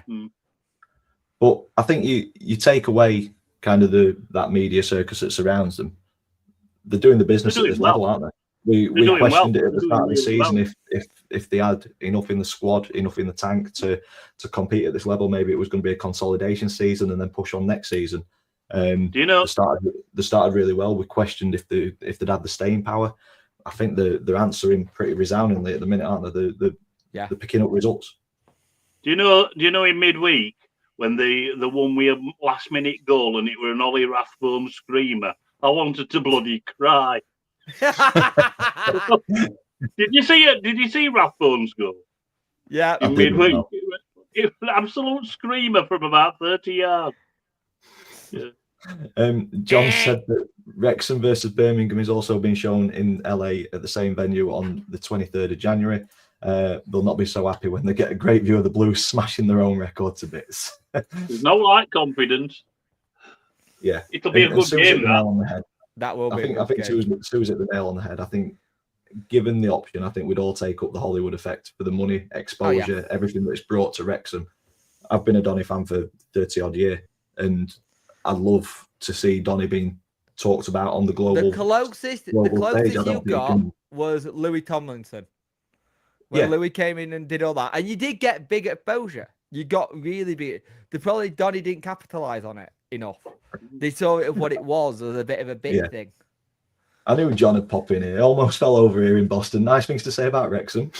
But I think you take away kind of that media circus that surrounds them. They're doing the business at this level, aren't they? We questioned it at the start of the season if they had enough in the squad, enough in the tank to compete at this level. Maybe it was going to be a consolidation season and then push on next season. Do you know they started really well? We questioned if they'd had the staying power. I think they're answering pretty resoundingly at the minute, aren't they? They're picking up results. Do you know in midweek when they won with a last minute goal and it were an Ollie Rathbone screamer? I wanted to bloody cry. Did you see it? Did you see Rathbone's goal? Yeah. In midweek. It was an absolute screamer from about 30 yards. Yeah. John said that Wrexham versus Birmingham is also being shown in LA at the same venue on the 23rd of January. They'll not be so happy when they get a great view of the Blues smashing their own record to bits. There's no light confidence. Yeah, it'll be a good game. That will be. I think Sue's hit the nail on the head. I think, given the option, I think we'd all take up the Hollywood effect for the money, exposure, everything that it's brought to Wrexham. I've been a Donny fan for 30 odd years, and I love to see Donny being talked about on the global. The closest you got was Louis Tomlinson. When Louis came in and did all that, and you did get big exposure. You got really big. Donny didn't capitalise on it enough. They saw it of what it was as a bit of a big thing. I knew John had popped in here. Almost fell over here in Boston. Nice things to say about Wrexham.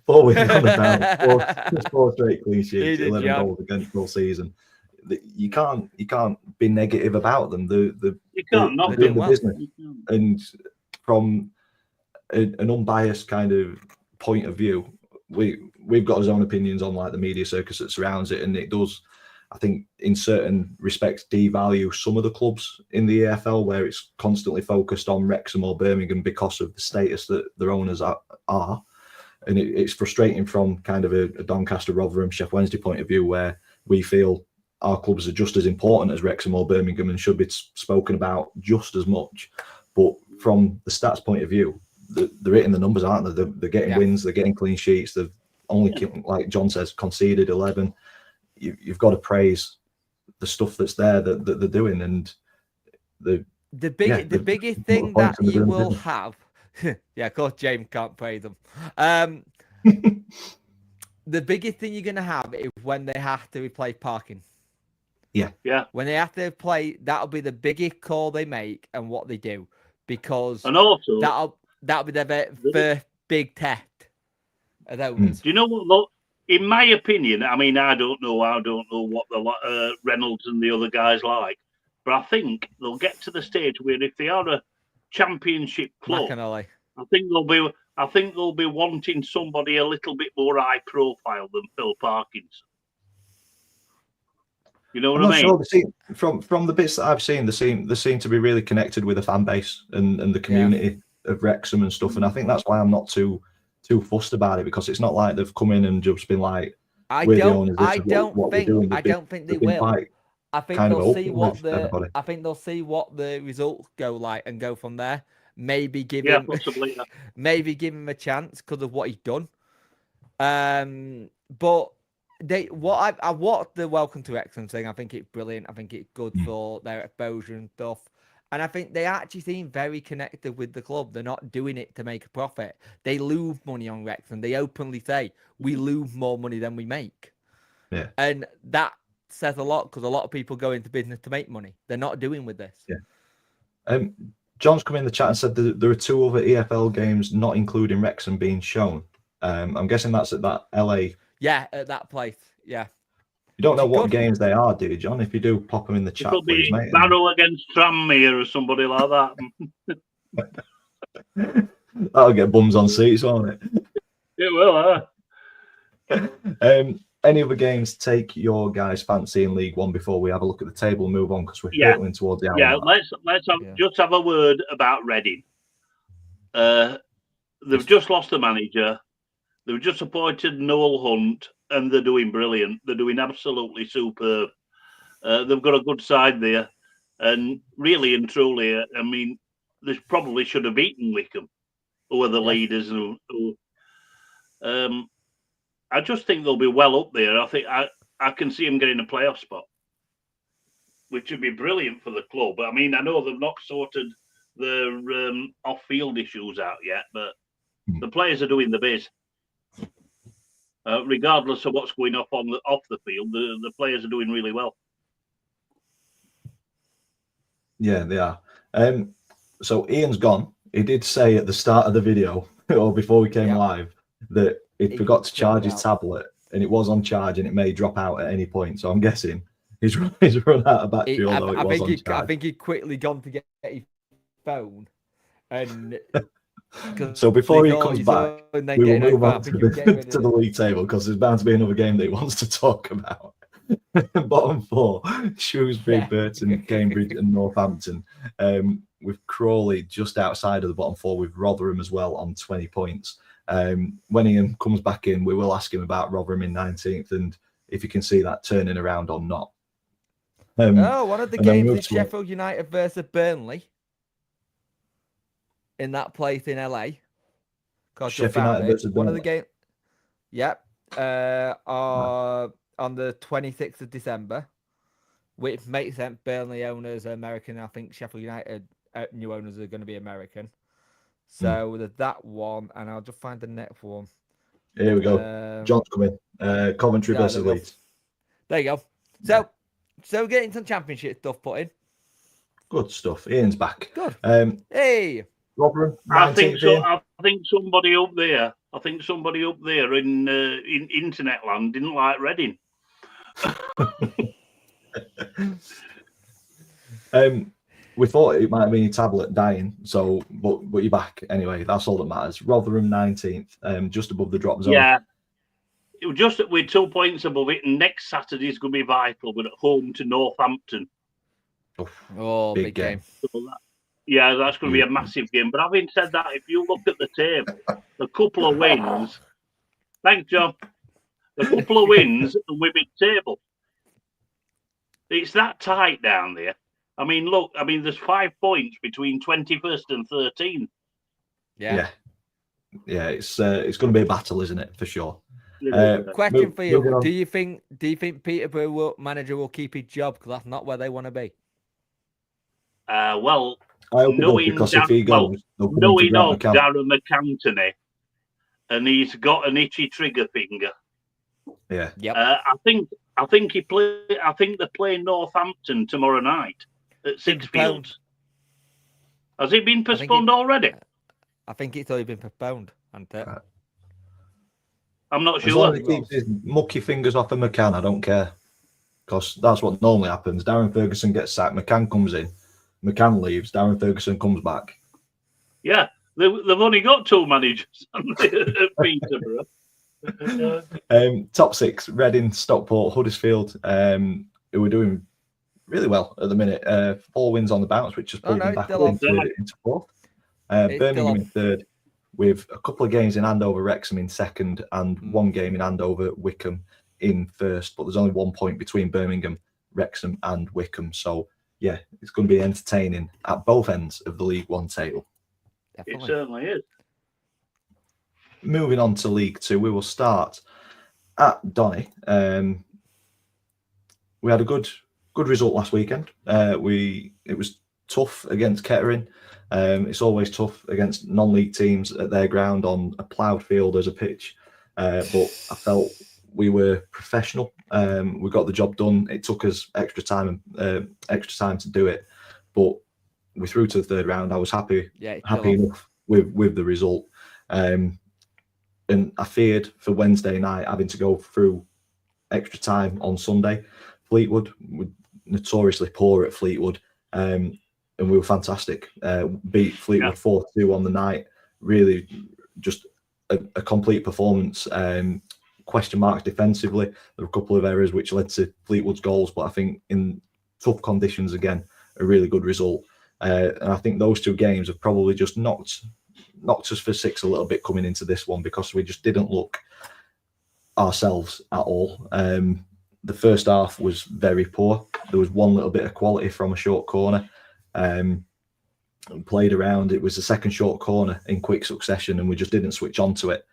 4 wins on the bounce, 4 straight clean sheets, 11 goals against all season. You can't be negative about them. They're doing the business, and from an unbiased kind of point of view, we've got our own opinions on like the media circus that surrounds it, and it does, I think, in certain respects, devalue some of the clubs in the EFL where it's constantly focused on Wrexham or Birmingham because of the status that their owners are. And it's frustrating from kind of a Doncaster, Rotherham, Sheff Wednesday point of view, where we feel our clubs are just as important as Wrexham or Birmingham and should be spoken about just as much. But from the stats point of view, they're hitting the numbers, aren't they? They're getting wins, they're getting clean sheets. They've only, like John says, conceded 11. You've got to praise the stuff that's there that they're doing, and the biggest thing that you will have. Yeah, of course, James can't praise them. The biggest thing you're going to have is when they have to replace parking. Yeah. When they have to play, that'll be the biggest call they make and what they do, because and also that'll be their first big test. Do you know what? Look, in my opinion, I mean, I don't know what the Reynolds and the other guys like, but I think they'll get to the stage where if they are a championship club, I think they'll be wanting somebody a little bit more high profile than Phil Parkinson. You know I'm what not I sure. mean? From the bits that I've seen, they seem to be really connected with the fan base and the community of Wrexham and stuff. And I think that's why I'm not too fussed about it, because it's not like they've come in and just been like, we're the owners. This is what we're doing. I don't think they been will. quite I think kind of they'll see open what with everybody. I think they'll see what the results go like and go from there. Maybe give Yeah, him possibly. Yeah. maybe give him a chance because of what he's done. But I watched the Welcome to Wrexham thing. I think it's brilliant. I think it's good for their exposure and stuff. And I think they actually seem very connected with the club. They're not doing it to make a profit. They lose money on Wrexham. They openly say we lose more money than we make. Yeah. And that says a lot, because a lot of people go into business to make money. They're not doing with this. Yeah. John's come in the chat and said that there are 2 other EFL games, not including Wrexham, being shown. I'm guessing that's at that LA. Yeah, at that place. Yeah. You don't know what Good. games they are, do you, John? If you do, pop them in the chat, It'll please, be mate. Barrow against Tranmere or somebody like that. That'll get bums on seats, won't it? It will, Any other games take your guys' fancy in League One before we have a look at the table and move on, because we're hurtling towards the hour Yeah, mark. let's just have a word about Reading. They've just lost the manager. They've just appointed Noel Hunt, and they're doing brilliant. They're doing absolutely superb. They've got a good side there, and really and truly, I mean, they probably should have beaten Wickham, who are the leaders. I just think they'll be well up there. I think I can see them getting a playoff spot, which would be brilliant for the club. I mean, I know they've not sorted their off-field issues out yet, but the players are doing the biz. Regardless of what's going off the field, the players are doing really well. Yeah, they are. So Ian's gone. He did say at the start of the video, or before we came live, that he forgot to charge his tablet, and it was on charge, and it may drop out at any point. So I'm guessing he's run out of battery, although it was on charge. I think he'd quickly gone to get his phone, and so before he comes back, we will move on to the league table, because there's bound to be another game that he wants to talk about. Bottom 4, Shrewsbury, Burton, Cambridge and Northampton. With Crawley just outside of the bottom 4, with Rotherham as well on 20 points. When Ian comes back in, we will ask him about Rotherham in 19th and if you can see that turning around or not. One of the games is Sheffield United versus Burnley in that place in LA. Sheffield United versus Burnley. One of the games. Yep. On the 26th of December, which makes sense. Burnley owners are American. I think Sheffield United new owners are going to be American. So there's that one, and I'll just find the next one. Here we go. John's coming. Coventry versus Leeds. There you go. So we're getting some championship stuff put in. Good stuff. Ian's back. Good. Hey, Rotherham. I think so. I think somebody up there. In internet land didn't like Reading. We thought it might have been your tablet dying, so but you're back anyway. That's all that matters. Rotherham 19th, just above the drop zone. Yeah, it was just that we're 2 points above it, and next Saturday is going to be vital. We're at home to Northampton. Oh, big game. So that's going to be a massive game. But having said that, if you look at the table, a couple of wins. Thanks, John. A couple of wins and we're mid-table. It's that tight down there. I mean, look. There's 5 points between 21st and 13th. Yeah. It's going to be a battle, isn't it? For sure. Question for you: Do you think Peterborough manager will keep his job, because that's not where they want to be? Well, I hope knowing because if he goes, knowing of Darren McAntony, and he's got an itchy trigger finger. Yeah. Yep. I think they're playing Northampton tomorrow night at Sixfields. Has it been postponed already? I think it's already been postponed, hasn't it? I'm not sure. As long as he keeps his mucky fingers off of McCann, I don't care. Because that's what normally happens. Darren Ferguson gets sacked, McCann comes in, McCann leaves, Darren Ferguson comes back. Yeah, they've only got 2 managers at Peterborough. Top 6: Reading, Stockport, Huddersfield. who are doing really well at the minute. 4 wins on the bounce, which has pulled them back up into fourth. Birmingham in third, with a couple of games in hand over Wrexham in second and 1 game in hand over Wycombe in first. But there's only 1 point between Birmingham, Wrexham and Wycombe. So, yeah, it's going to be entertaining at both ends of the League One table. Definitely. It certainly is. Moving on to League Two, we will start at Donny. We had a good result last weekend. It was tough against Kettering. It's always tough against non-league teams at their ground on a ploughed field as a pitch. But I felt we were professional. We got the job done. It took us extra time to do it, but we're through to the third round. I was happy enough with the result. And I feared for Wednesday night having to go through extra time on Sunday. Fleetwood were notoriously poor at Fleetwood, and we were fantastic. Beat Fleetwood 4-2 on the night. Really just a complete performance. Question marks defensively. There were a couple of errors which led to Fleetwood's goals, but I think in tough conditions, again, a really good result. And I think those 2 games have probably just knocked us for 6 a little bit coming into this one, because we just didn't look ourselves at all. The first half was very poor. There was 1 little bit of quality from a short corner. Played around. It was the second short corner in quick succession, and we just didn't switch onto it.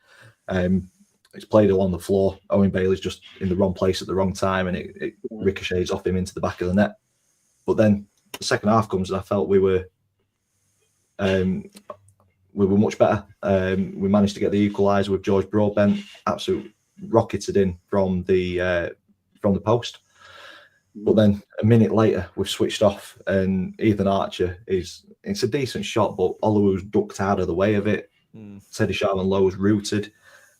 It's played along the floor. Owen Bailey's just in the wrong place at the wrong time, and it ricochets off him into the back of the net. But then the second half comes, and I felt we were much better. We managed to get the equaliser with George Broadbent, absolutely rocketed in from the post. But then a minute later, we've switched off, and Ethan Archer it's a decent shot, but Oluwu's ducked out of the way of it. Teddy Sharman-Lowe's rooted,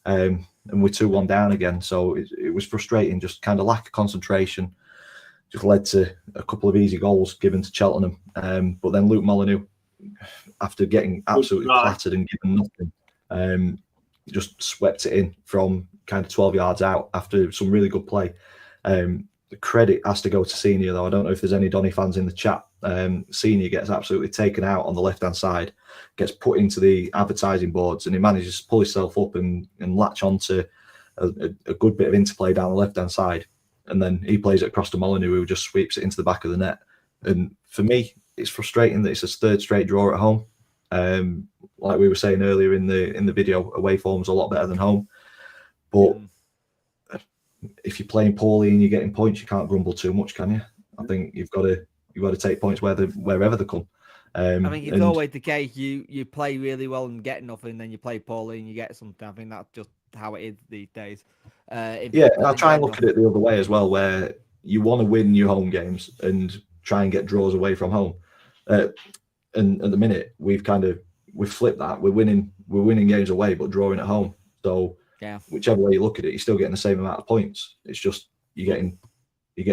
and we're 2-1 down again. So it was frustrating, just kind of lack of concentration. Just led to a couple of easy goals given to Cheltenham. But then Luke Molyneux, after getting absolutely clattered and given nothing, just swept it in from kind of 12 yards out after some really good play. The credit has to go to Senior, though. I don't know if there's any Donny fans in the chat. Senior gets absolutely taken out on the left-hand side, gets put into the advertising boards, and he manages to pull himself up and latch onto a good bit of interplay down the left-hand side. And then he plays it across to Molyneux, who just sweeps it into the back of the net. And for me, it's frustrating that it's his 3rd straight draw at home. Like we were saying earlier in the video, away form's a lot better than home. But if you're playing poorly and you're getting points, you can't grumble too much, can you? I think you've got to take points wherever they come. I think it's always the case. You play really well and get nothing, then you play poorly and you get something. I think that's just how it is these days. I try and look at it the other way as well, where you want to win your home games and try and get draws away from home. And at the minute, we've flipped that. We're winning games away, but drawing at home. So whichever way you look at it, you're still getting the same amount of points. It's just you're getting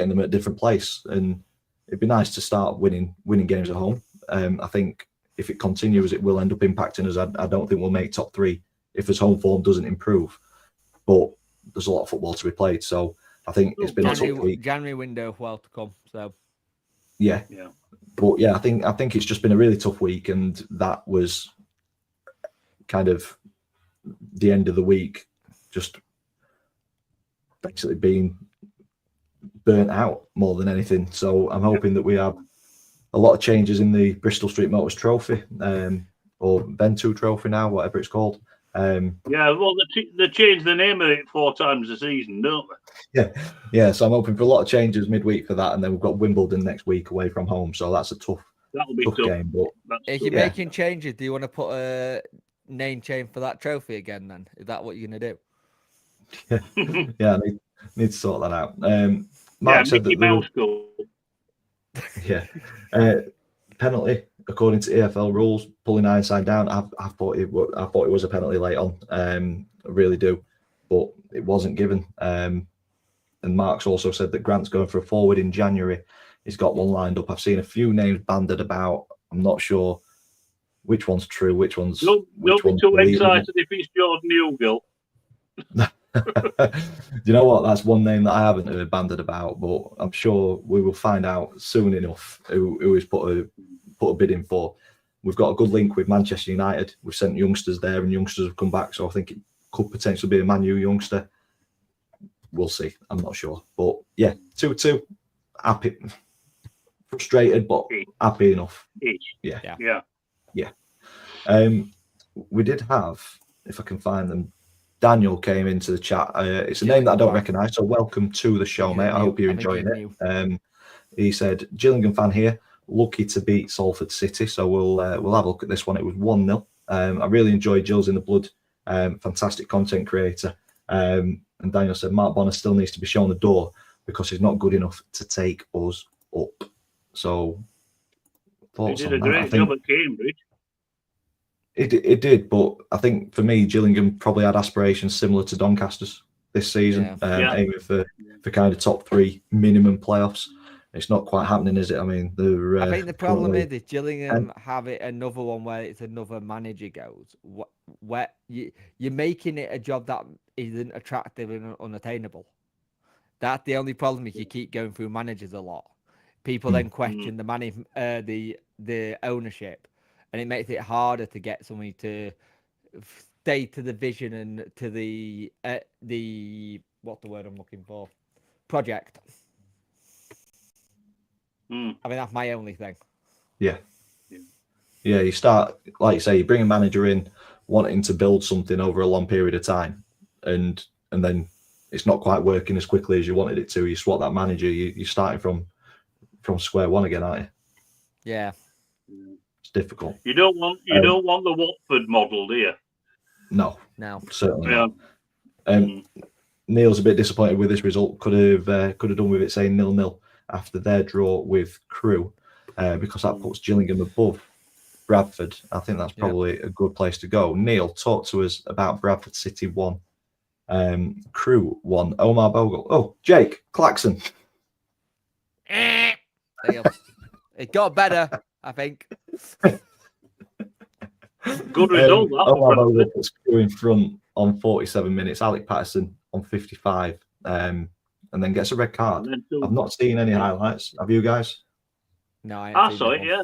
them at a different place. And it'd be nice to start winning games at home. I think if it continues, it will end up impacting us. I don't think we'll make top 3 if his home form doesn't improve. But there's a lot of football to be played, so I think it's been a tough week. January window well to come. So yeah. But yeah, I think it's just been a really tough week, and that was kind of the end of the week, just basically being burnt out more than anything. So I'm hoping that we have a lot of changes in the Bristol Street Motors Trophy, or Ventoux Trophy now, whatever it's called. They change the name of it 4 times a season, don't they? Yeah. So I'm hoping for a lot of changes midweek for that, and then we've got Wimbledon next week away from home. So that's a tough game. But if you're making changes, do you want to put a name change for that trophy again? Then is that what you're gonna do? I need to sort that out. Mark said that penalty according to EFL rules, pulling Ironside down. I thought it was a penalty late on. I really do, but it wasn't given. And Mark's also said that Grant's going for a forward in January. He's got one lined up. I've seen a few names banded about. I'm not sure which one's true, which one's. Don't be too excited if it's Jordan Hugill. Do you know what? That's one name that I haven't heard banded about, but I'm sure we will find out soon enough who is put a bid in for. We've got a good link with Manchester United. We've sent youngsters there, and youngsters have come back. So I think it could potentially be a Man U youngster. We'll see. I'm not sure, but yeah, 2-2. Happy, frustrated, but happy enough. Yeah. We did have, if I can find them, Daniel came into the chat. It's a name that I don't recognise, so welcome to the show, mate. I hope you're enjoying it. He said, Gillingham fan here, lucky to beat Salford City, so we'll have a look at this one. It was 1-0. I really enjoyed Gills in the Blood, fantastic content creator. And Daniel said, Mark Bonner still needs to be shown the door because he's not good enough to take us up. So, he did a great job at Cambridge. It did, but I think for me, Gillingham probably had aspirations similar to Doncaster's this season, aiming for kind of top 3 minimum playoffs. It's not quite happening, is it? I mean, I think the problem is that Gillingham have it another one where it's another manager goes, where you're making it a job that isn't attractive and unattainable. That's the only problem if you keep going through managers a lot. People then question the ownership. And it makes it harder to get somebody to stay to the vision and to the what's the word I'm looking for? Project. I mean, that's my only thing. Yeah. You start, like you say, you bring a manager in wanting to build something over a long period of time, and then it's not quite working as quickly as you wanted it to. You swap that manager, you're starting from square one again, aren't you? Yeah. Difficult. You don't want the Watford model, do you? No, certainly not. Neil's a bit disappointed with this result. Could have done with it saying 0-0 after their draw with Crewe, because that puts Gillingham above Bradford. I think that's probably a good place to go. Neil, talk to us about Bradford City 1, Crewe 1. Omar Bogle. Oh, Jake Claxon. It got better. I think. Good result. Omar Bogle puts Crewe in front on 47 minutes. Alec Patterson on 55, and then gets a red card. I've not seen any highlights. Have you guys? No, I saw it. Yeah,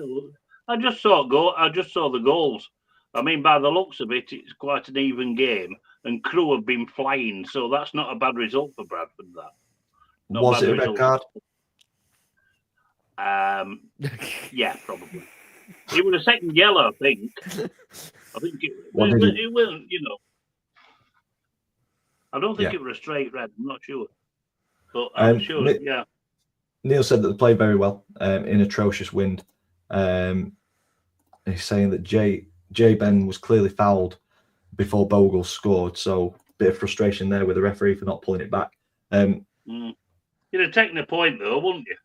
I just saw the goals. I mean, by the looks of it, it's quite an even game, and Crewe have been flying, so that's not a bad result for Bradford. That was it a red card? Yeah, probably. It was a second yellow, I think. I think it wasn't, I don't think it was a straight red. I'm not sure. But I'm sure, Neil said that they played very well in atrocious wind. He's saying that J Ben was clearly fouled before Bogle scored, so a bit of frustration there with the referee for not pulling it back. You'd have taken a point, though, wouldn't you,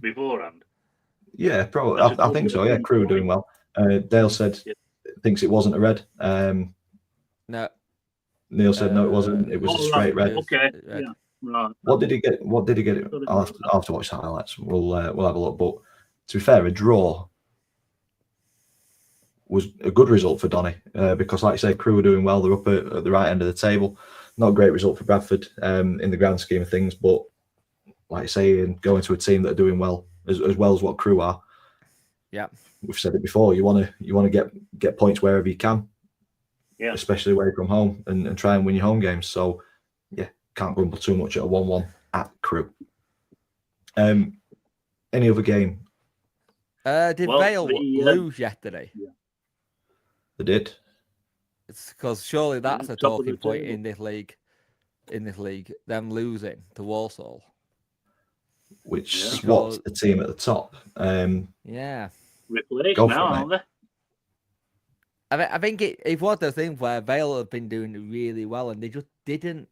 beforehand? Yeah, probably. I think so. Yeah, Crewe doing well. Dale said thinks it wasn't a red. No. Neil said no, it wasn't. It was a straight red. Okay. Yeah. Right. What did he get? I'll have to watch the highlights. We'll have a look. But to be fair, a draw was a good result for Donny because, like I say, Crewe were doing well. They're up at the right end of the table. Not a great result for Bradford in the grand scheme of things, but like I say, going to a team that are doing well as well as what Crewe are. Yeah, we've said it before. You want to get points wherever you can. Yeah, especially away from home and try and win your home games. So yeah, can't grumble too much at a 1-1 at Crewe. Any other game? Did Vale lose yesterday? Yeah. They did. It's because surely that's a talking point in this league. Them losing to Walsall, which swapped the team at the top. Yeah, replaced now, aren't they? I think it was the thing where Vale have been doing really well, and they just didn't.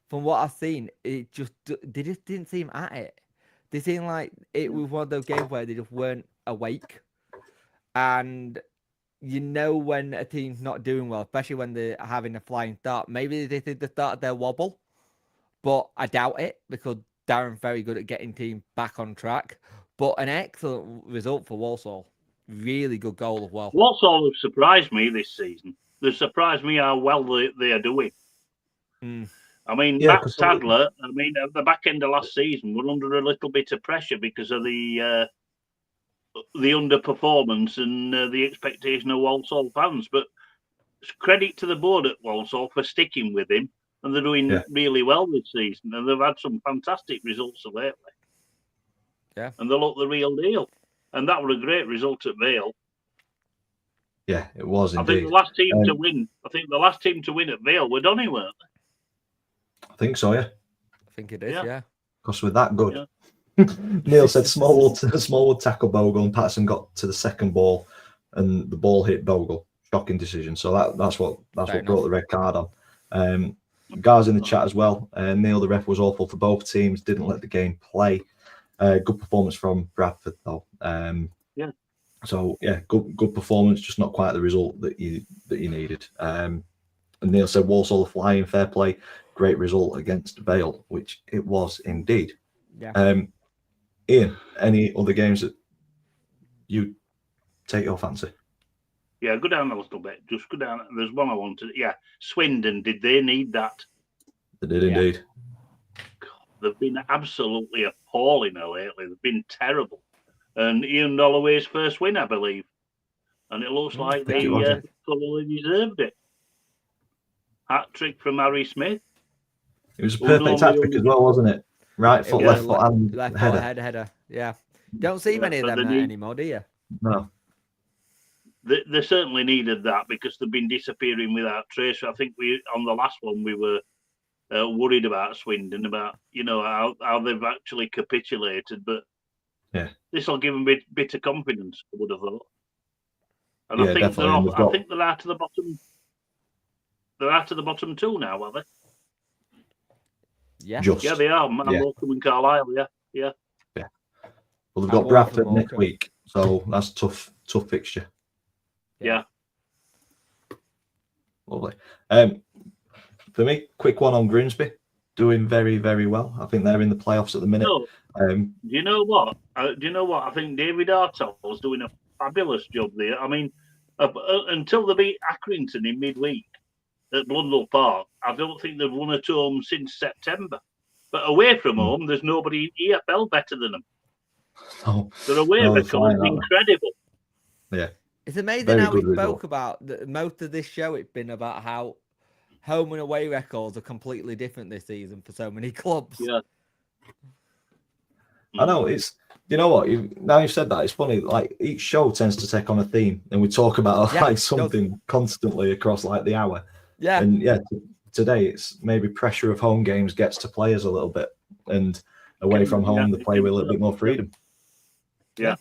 From what I've seen, they just didn't seem at it. They seemed like it was one of those games where they just weren't awake, and you know when a team's not doing well, especially when they're having a flying start. Maybe they did the start of their wobble, but I doubt it because Darren's very good at getting teams back on track. But an excellent result for Walsall. Really good goal as well. Walsall have surprised me this season. They've surprised me how well they are doing. I mean, Yeah, Matt 'cause Sadler, I mean, at the back end of last season, were under a little bit of pressure because of the underperformance and the expectation of Walsall fans. But credit to the board at Walsall for sticking with him, and they're doing really well this season, and they've had some fantastic results lately. Yeah, and they look the real deal, and that was a great result at Vale. Yeah, it was I indeed. think the last team to win. I think the last team to win at Vale were Donny, weren't they? I think so. Yeah. I think it is. Yeah. Because we're that good. Yeah. Neil said Smallwood tackled Bogle and Patterson got to the second ball, and the ball hit Bogle. Shocking decision. So that's what brought the red card on. Guys in the chat as well. Neil, the ref was awful for both teams. Didn't let the game play. Good performance from Bradford though. So yeah, good performance, just not quite the result that you needed. And Neil said Walsall are flying, fair play, great result against Vale, which it was indeed. Yeah. Ian, any other games that you take your fancy? Yeah, go down a little bit. Just go down. There's one I wanted. Yeah, Swindon. Did they need that? They did indeed. God, they've been absolutely appalling lately. They've been terrible. And Ian Holloway's first win, I believe. And it looks like they totally deserved it. Hat trick from Harry Smith. It was a perfect hat trick as well, wasn't it? Right foot, left foot, and left header. Foot, header. Yeah. Don't see many of them anymore, do you? No. They certainly needed that because they've been disappearing without trace. I think on the last one we were worried about Swindon, about how they've actually capitulated, but this will give them a bit of confidence, I would have thought. And I think they're off. I think they're out of the bottom. They're out of the bottom two now, are they? Yeah, yeah, they are. Morecambe and Carlisle. Yeah. Well, they've got Bradford next week, so that's tough fixture. Yeah. Lovely. For me, quick one on Grimsby, doing very, very well. I think they're in the playoffs at the minute. Do you know what? I think David Artell's doing a fabulous job there. I mean, until they beat Accrington in midweek at Blundell Park, I don't think they've won at home since September. But away from home, there's nobody in EFL better than them. Their away record is incredible. Yeah. It's amazing how we spoke about most of this show. It's been about how home and away records are completely different this season for so many clubs. Yeah. I know, it's, you know what, now you've said that, it's funny, like each show tends to take on a theme and we talk about like something constantly across like the hour. Yeah. And today it's maybe pressure of home games gets to players a little bit, and away from home they play with a little bit more freedom. Yeah.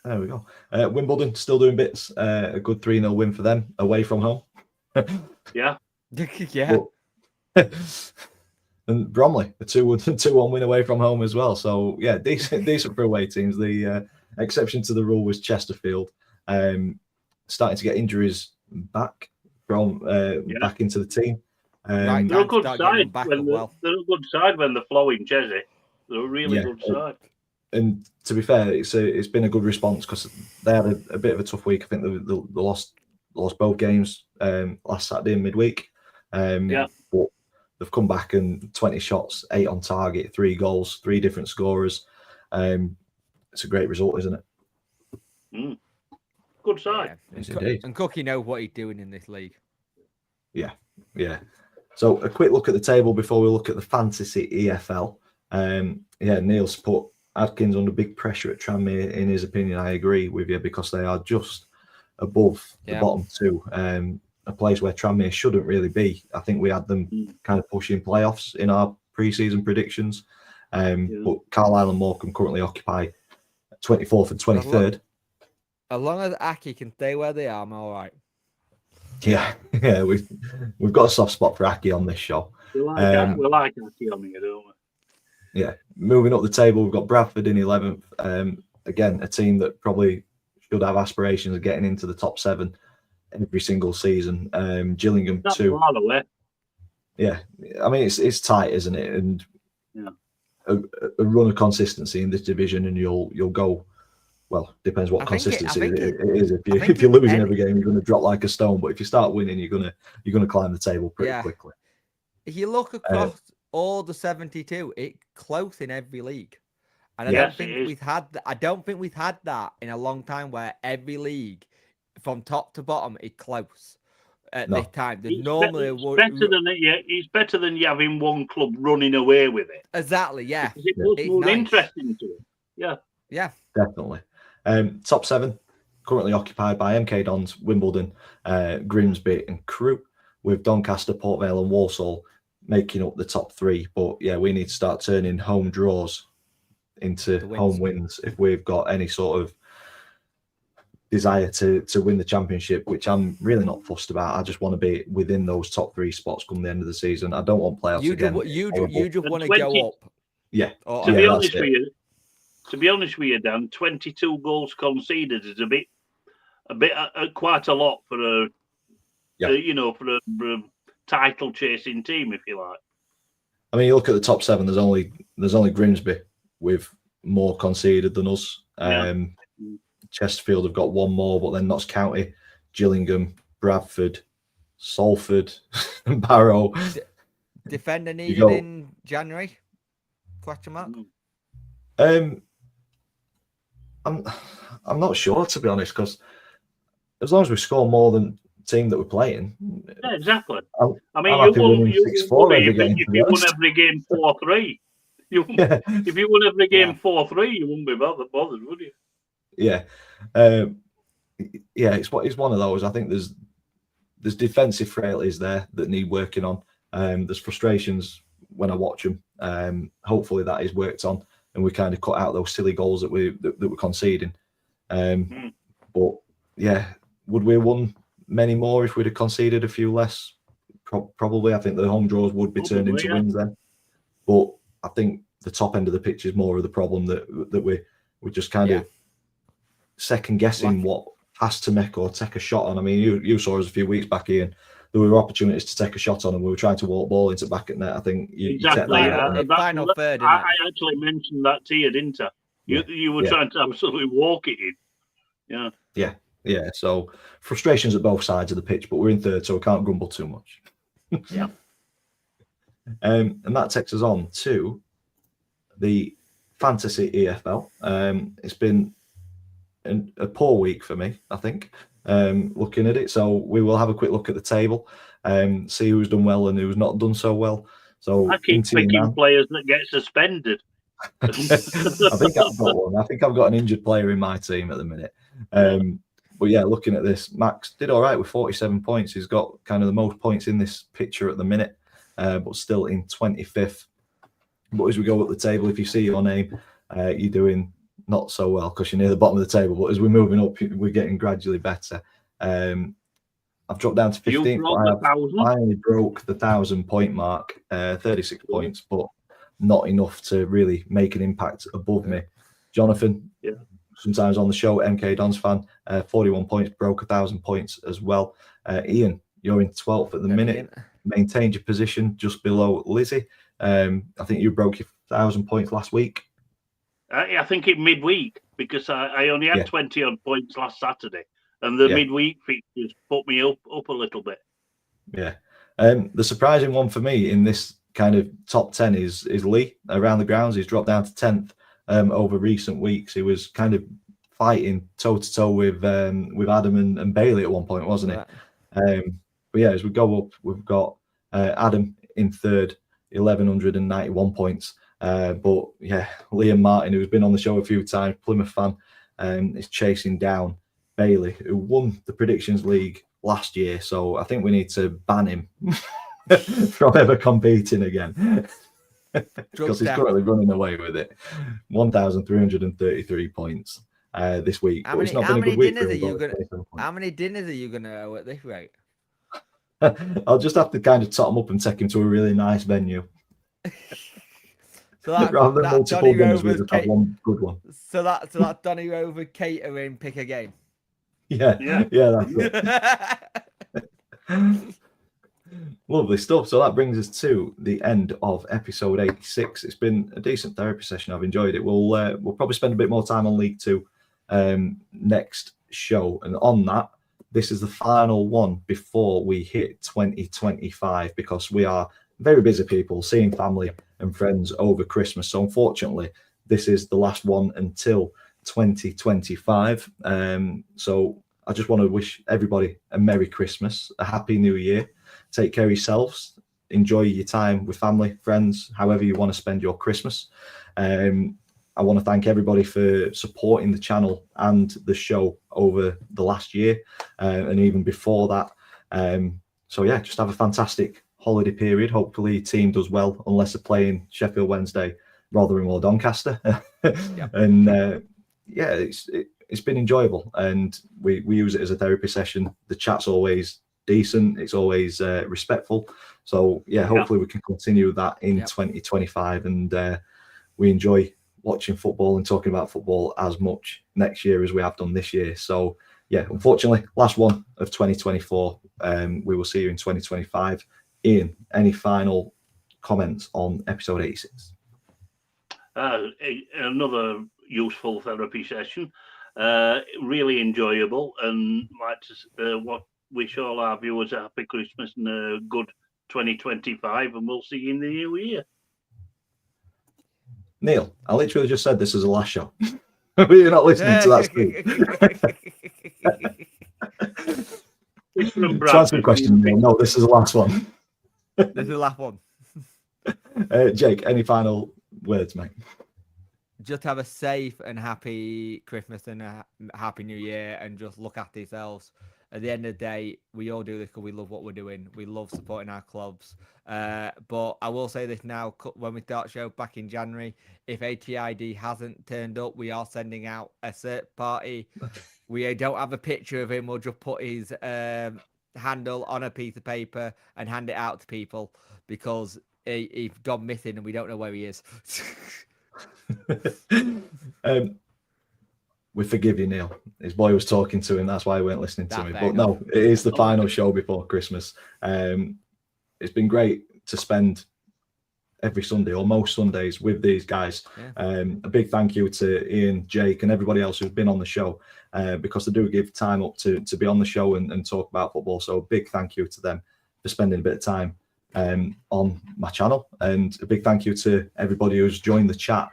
There we go. Wimbledon still doing bits. A good 3-0 win for them away from home. Yeah. Yeah. And Bromley, a 2-1 win away from home as well. So yeah, decent for away teams. The exception to the rule was Chesterfield, starting to get injuries back from back into the team. They're a good side. They're a good side when they're flowing, Chelsea. They're a really good side. And to be fair, it's been a good response because they had a bit of a tough week. I think they lost both games last Saturday in midweek. But they've come back and 20 shots, 8 on target, 3 goals, 3 different scorers. It's a great result, isn't it? Mm. Good side. Yeah, and Cookie knows what he's doing in this league. Yeah. So a quick look at the table before we look at the fantasy EFL. Neil's put Adkins under big pressure at Tranmere. In his opinion, I agree with you because they are just above the bottom two. A place where Tranmere shouldn't really be. I think we had them kind of pushing playoffs in our pre-season predictions. But Carlisle and Morecambe currently occupy 24th and 23rd. As long as Aki can stay where they are, I'm all right. Yeah, we've got a soft spot for Aki on this show. We like Aki on here, don't we? Yeah, moving up the table, we've got Bradford in 11th. Again, a team that probably should have aspirations of getting into the top 7 every single season. Gillingham That's 2. Far away. Yeah, I mean it's tight, isn't it? And a run of consistency in this division, and you'll go. Well, depends what consistency it is. If you're losing every game, you're going to drop like a stone. But if you start winning, you're going to climb the table pretty quickly. if you look across all the 72, it's close in every league. And I Yes, don't think it is. we've had I don't think we've had that in a long time where every league from top to bottom is close at No. this time. There's It's normally it's better than you having one club running away with it. exactly, yeah. Because it puts It's more nice. interest into it. Yeah. Yeah. Definitely. Top 7 currently occupied by MK Dons, Wimbledon, Grimsby, and Crewe, with Doncaster, Port Vale, and Walsall making up the top 3. But yeah, we need to start turning home draws into home wins if we've got any sort of desire to win the championship, which I'm really not fussed about. I just want to be within those top 3 spots come the end of the season. I don't want playoffs again. You just want to 20 go up. Yeah. Or, To Yeah, be that's honest it. with you, Dan, 22 goals conceded is quite a lot for a title chasing team, if you like. I mean, you look at the top 7. There's only Grimsby with more conceded than us. Yeah. Chesterfield have got 1 more, but then Notts County, Gillingham, Bradford, Salford, Barrow. Defender needed in January? Question mark. I'm not sure, to be honest, because as long as we score more than the team that we're playing, Yeah, exactly. I'm mean, happy you winning won 6-4 every game, if to be you won honest. every game 4-3. If you won every game 4-3, you wouldn't be bothered, would you? Yeah, it's one of those. I think there's defensive frailties there that need working on. There's frustrations when I watch them. Hopefully that is worked on, and we kind of cut out those silly goals that we're conceding. But yeah, would we have won many more if we'd have conceded a few less? Probably. I think the home draws would be turned into wins then. But I think the top end of the pitch is more of the problem that we're just kind of second guessing what has to make or take a shot on. I mean, you saw us a few weeks back, Ian. There were opportunities to take a shot on, and we were trying to walk ball into back at net. I think you take that out. Final third. I actually mentioned that to you, didn't I? You were trying to absolutely walk it in. Yeah. So frustrations at both sides of the pitch, but we're in third, so we can't grumble too much. Yeah. And that takes us on to the Fantasy EFL. It's been a poor week for me, I think, looking at it. So we will have a quick look at the table, see who's done well and who's not done so well. So I keep picking players that get suspended. I think I've got one. I think I've got an injured player in my team at the minute. But yeah, looking at this, Max did all right with 47 points. He's got kind of the most points in this picture at the minute, but still in 25th. But as we go up the table, if you see your name, you're doing not so well because you're near the bottom of the table. But as we're moving up, we're getting gradually better. I've dropped down to 15th. I finally broke the 1,000-point mark, 36 points, but not enough to really make an impact above me. Jonathan, sometimes on the show, MK Dons fan, 41 points, broke 1,000 points as well. Ian, you're in 12th at the minute. Maintained your position just below Lizzie. I think you broke your 1,000 points last week. I think in midweek, because I only had 20 odd points last Saturday, and the midweek features put me up a little bit. Yeah. The surprising one for me in this kind of top 10 is Lee around the grounds. He's dropped down to 10th over recent weeks. He was kind of fighting toe to toe with Adam and Bailey at one point, wasn't it? But yeah, as we go up, we've got Adam in third, 1,191 points. But yeah, Liam Martin, who's been on the show a few times, Plymouth fan, is chasing down Bailey, who won the Predictions League last year. So I think we need to ban him from ever competing again because he's currently running away with it. 1,333 points this week. How many dinners are you gonna owe at this rate? I'll just have to kind of tot him up and take him to a really nice venue. So that, rather than multiple dinners, we just have one good one. So that Donny Rover catering pick a game. Yeah, that's it. Lovely stuff. So that brings us to the end of episode 86. It's been a decent therapy session. I've enjoyed it. We'll probably spend a bit more time on League Two next show, and on that, this is the final one before we hit 2025 because we are very busy people, seeing family and friends over Christmas. So unfortunately, this is the last one until 2025. So I just want to wish everybody a Merry Christmas, a Happy New Year. Take care of yourselves. Enjoy your time with family, friends, however you want to spend your Christmas. I want to thank everybody for supporting the channel and the show over the last year and even before that. So yeah, just have a fantastic holiday period. Hopefully your team does well, unless they're playing Sheffield Wednesday, Rotherham or Doncaster. And yeah, it's been enjoyable, and we use it as a therapy session. The chat's always decent, it's always respectful. So yeah, hopefully we can continue that in 2025, and we enjoy watching football and talking about football as much next year as we have done this year. So yeah, unfortunately, last one of 2024. We will see you in 2025. Ian, any final comments on episode 86? Another useful therapy session. Really enjoyable, and like to wish all our viewers a happy Christmas and a good 2025, and we'll see you in the new year. Neil, I literally just said this is the last show. You're not listening to that speech. To answer the question, Neil, no, this is the last one. This is the last one. Jake, any final words, mate? Just have a safe and happy Christmas and a happy New Year, and just look after yourselves. At the end of the day, we all do this because we love what we're doing. We love supporting our clubs. But I will say this now, when we start show back in January, if ATID hasn't turned up, we are sending out a cert party. We don't have a picture of him. We'll just put his handle on a piece of paper and hand it out to people, because he's gone missing and we don't know where he is. We forgive you, Neil. His boy was talking to him. That's why he weren't listening to me. But no, it is the final show before Christmas. It's been great to spend every Sunday or most Sundays with these guys. A big thank you to Ian, Jake, and everybody else who's been on the show, because they do give time up to be on the show and talk about football. So a big thank you to them for spending a bit of time on my channel. And a big thank you to everybody who's joined the chat,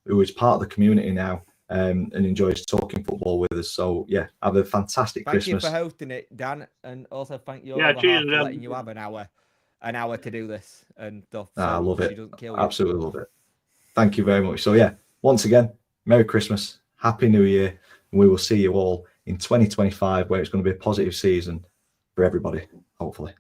who is part of the community now. And enjoys talking football with us. So yeah, have a fantastic Christmas. Thank you for hosting it, Dan, and also thank you for letting you have an hour to do this and stuff. So I love it. Kill Absolutely love it. Thank you very much. So yeah, once again, Merry Christmas, Happy New Year, and we will see you all in 2025, where it's going to be a positive season for everybody, hopefully.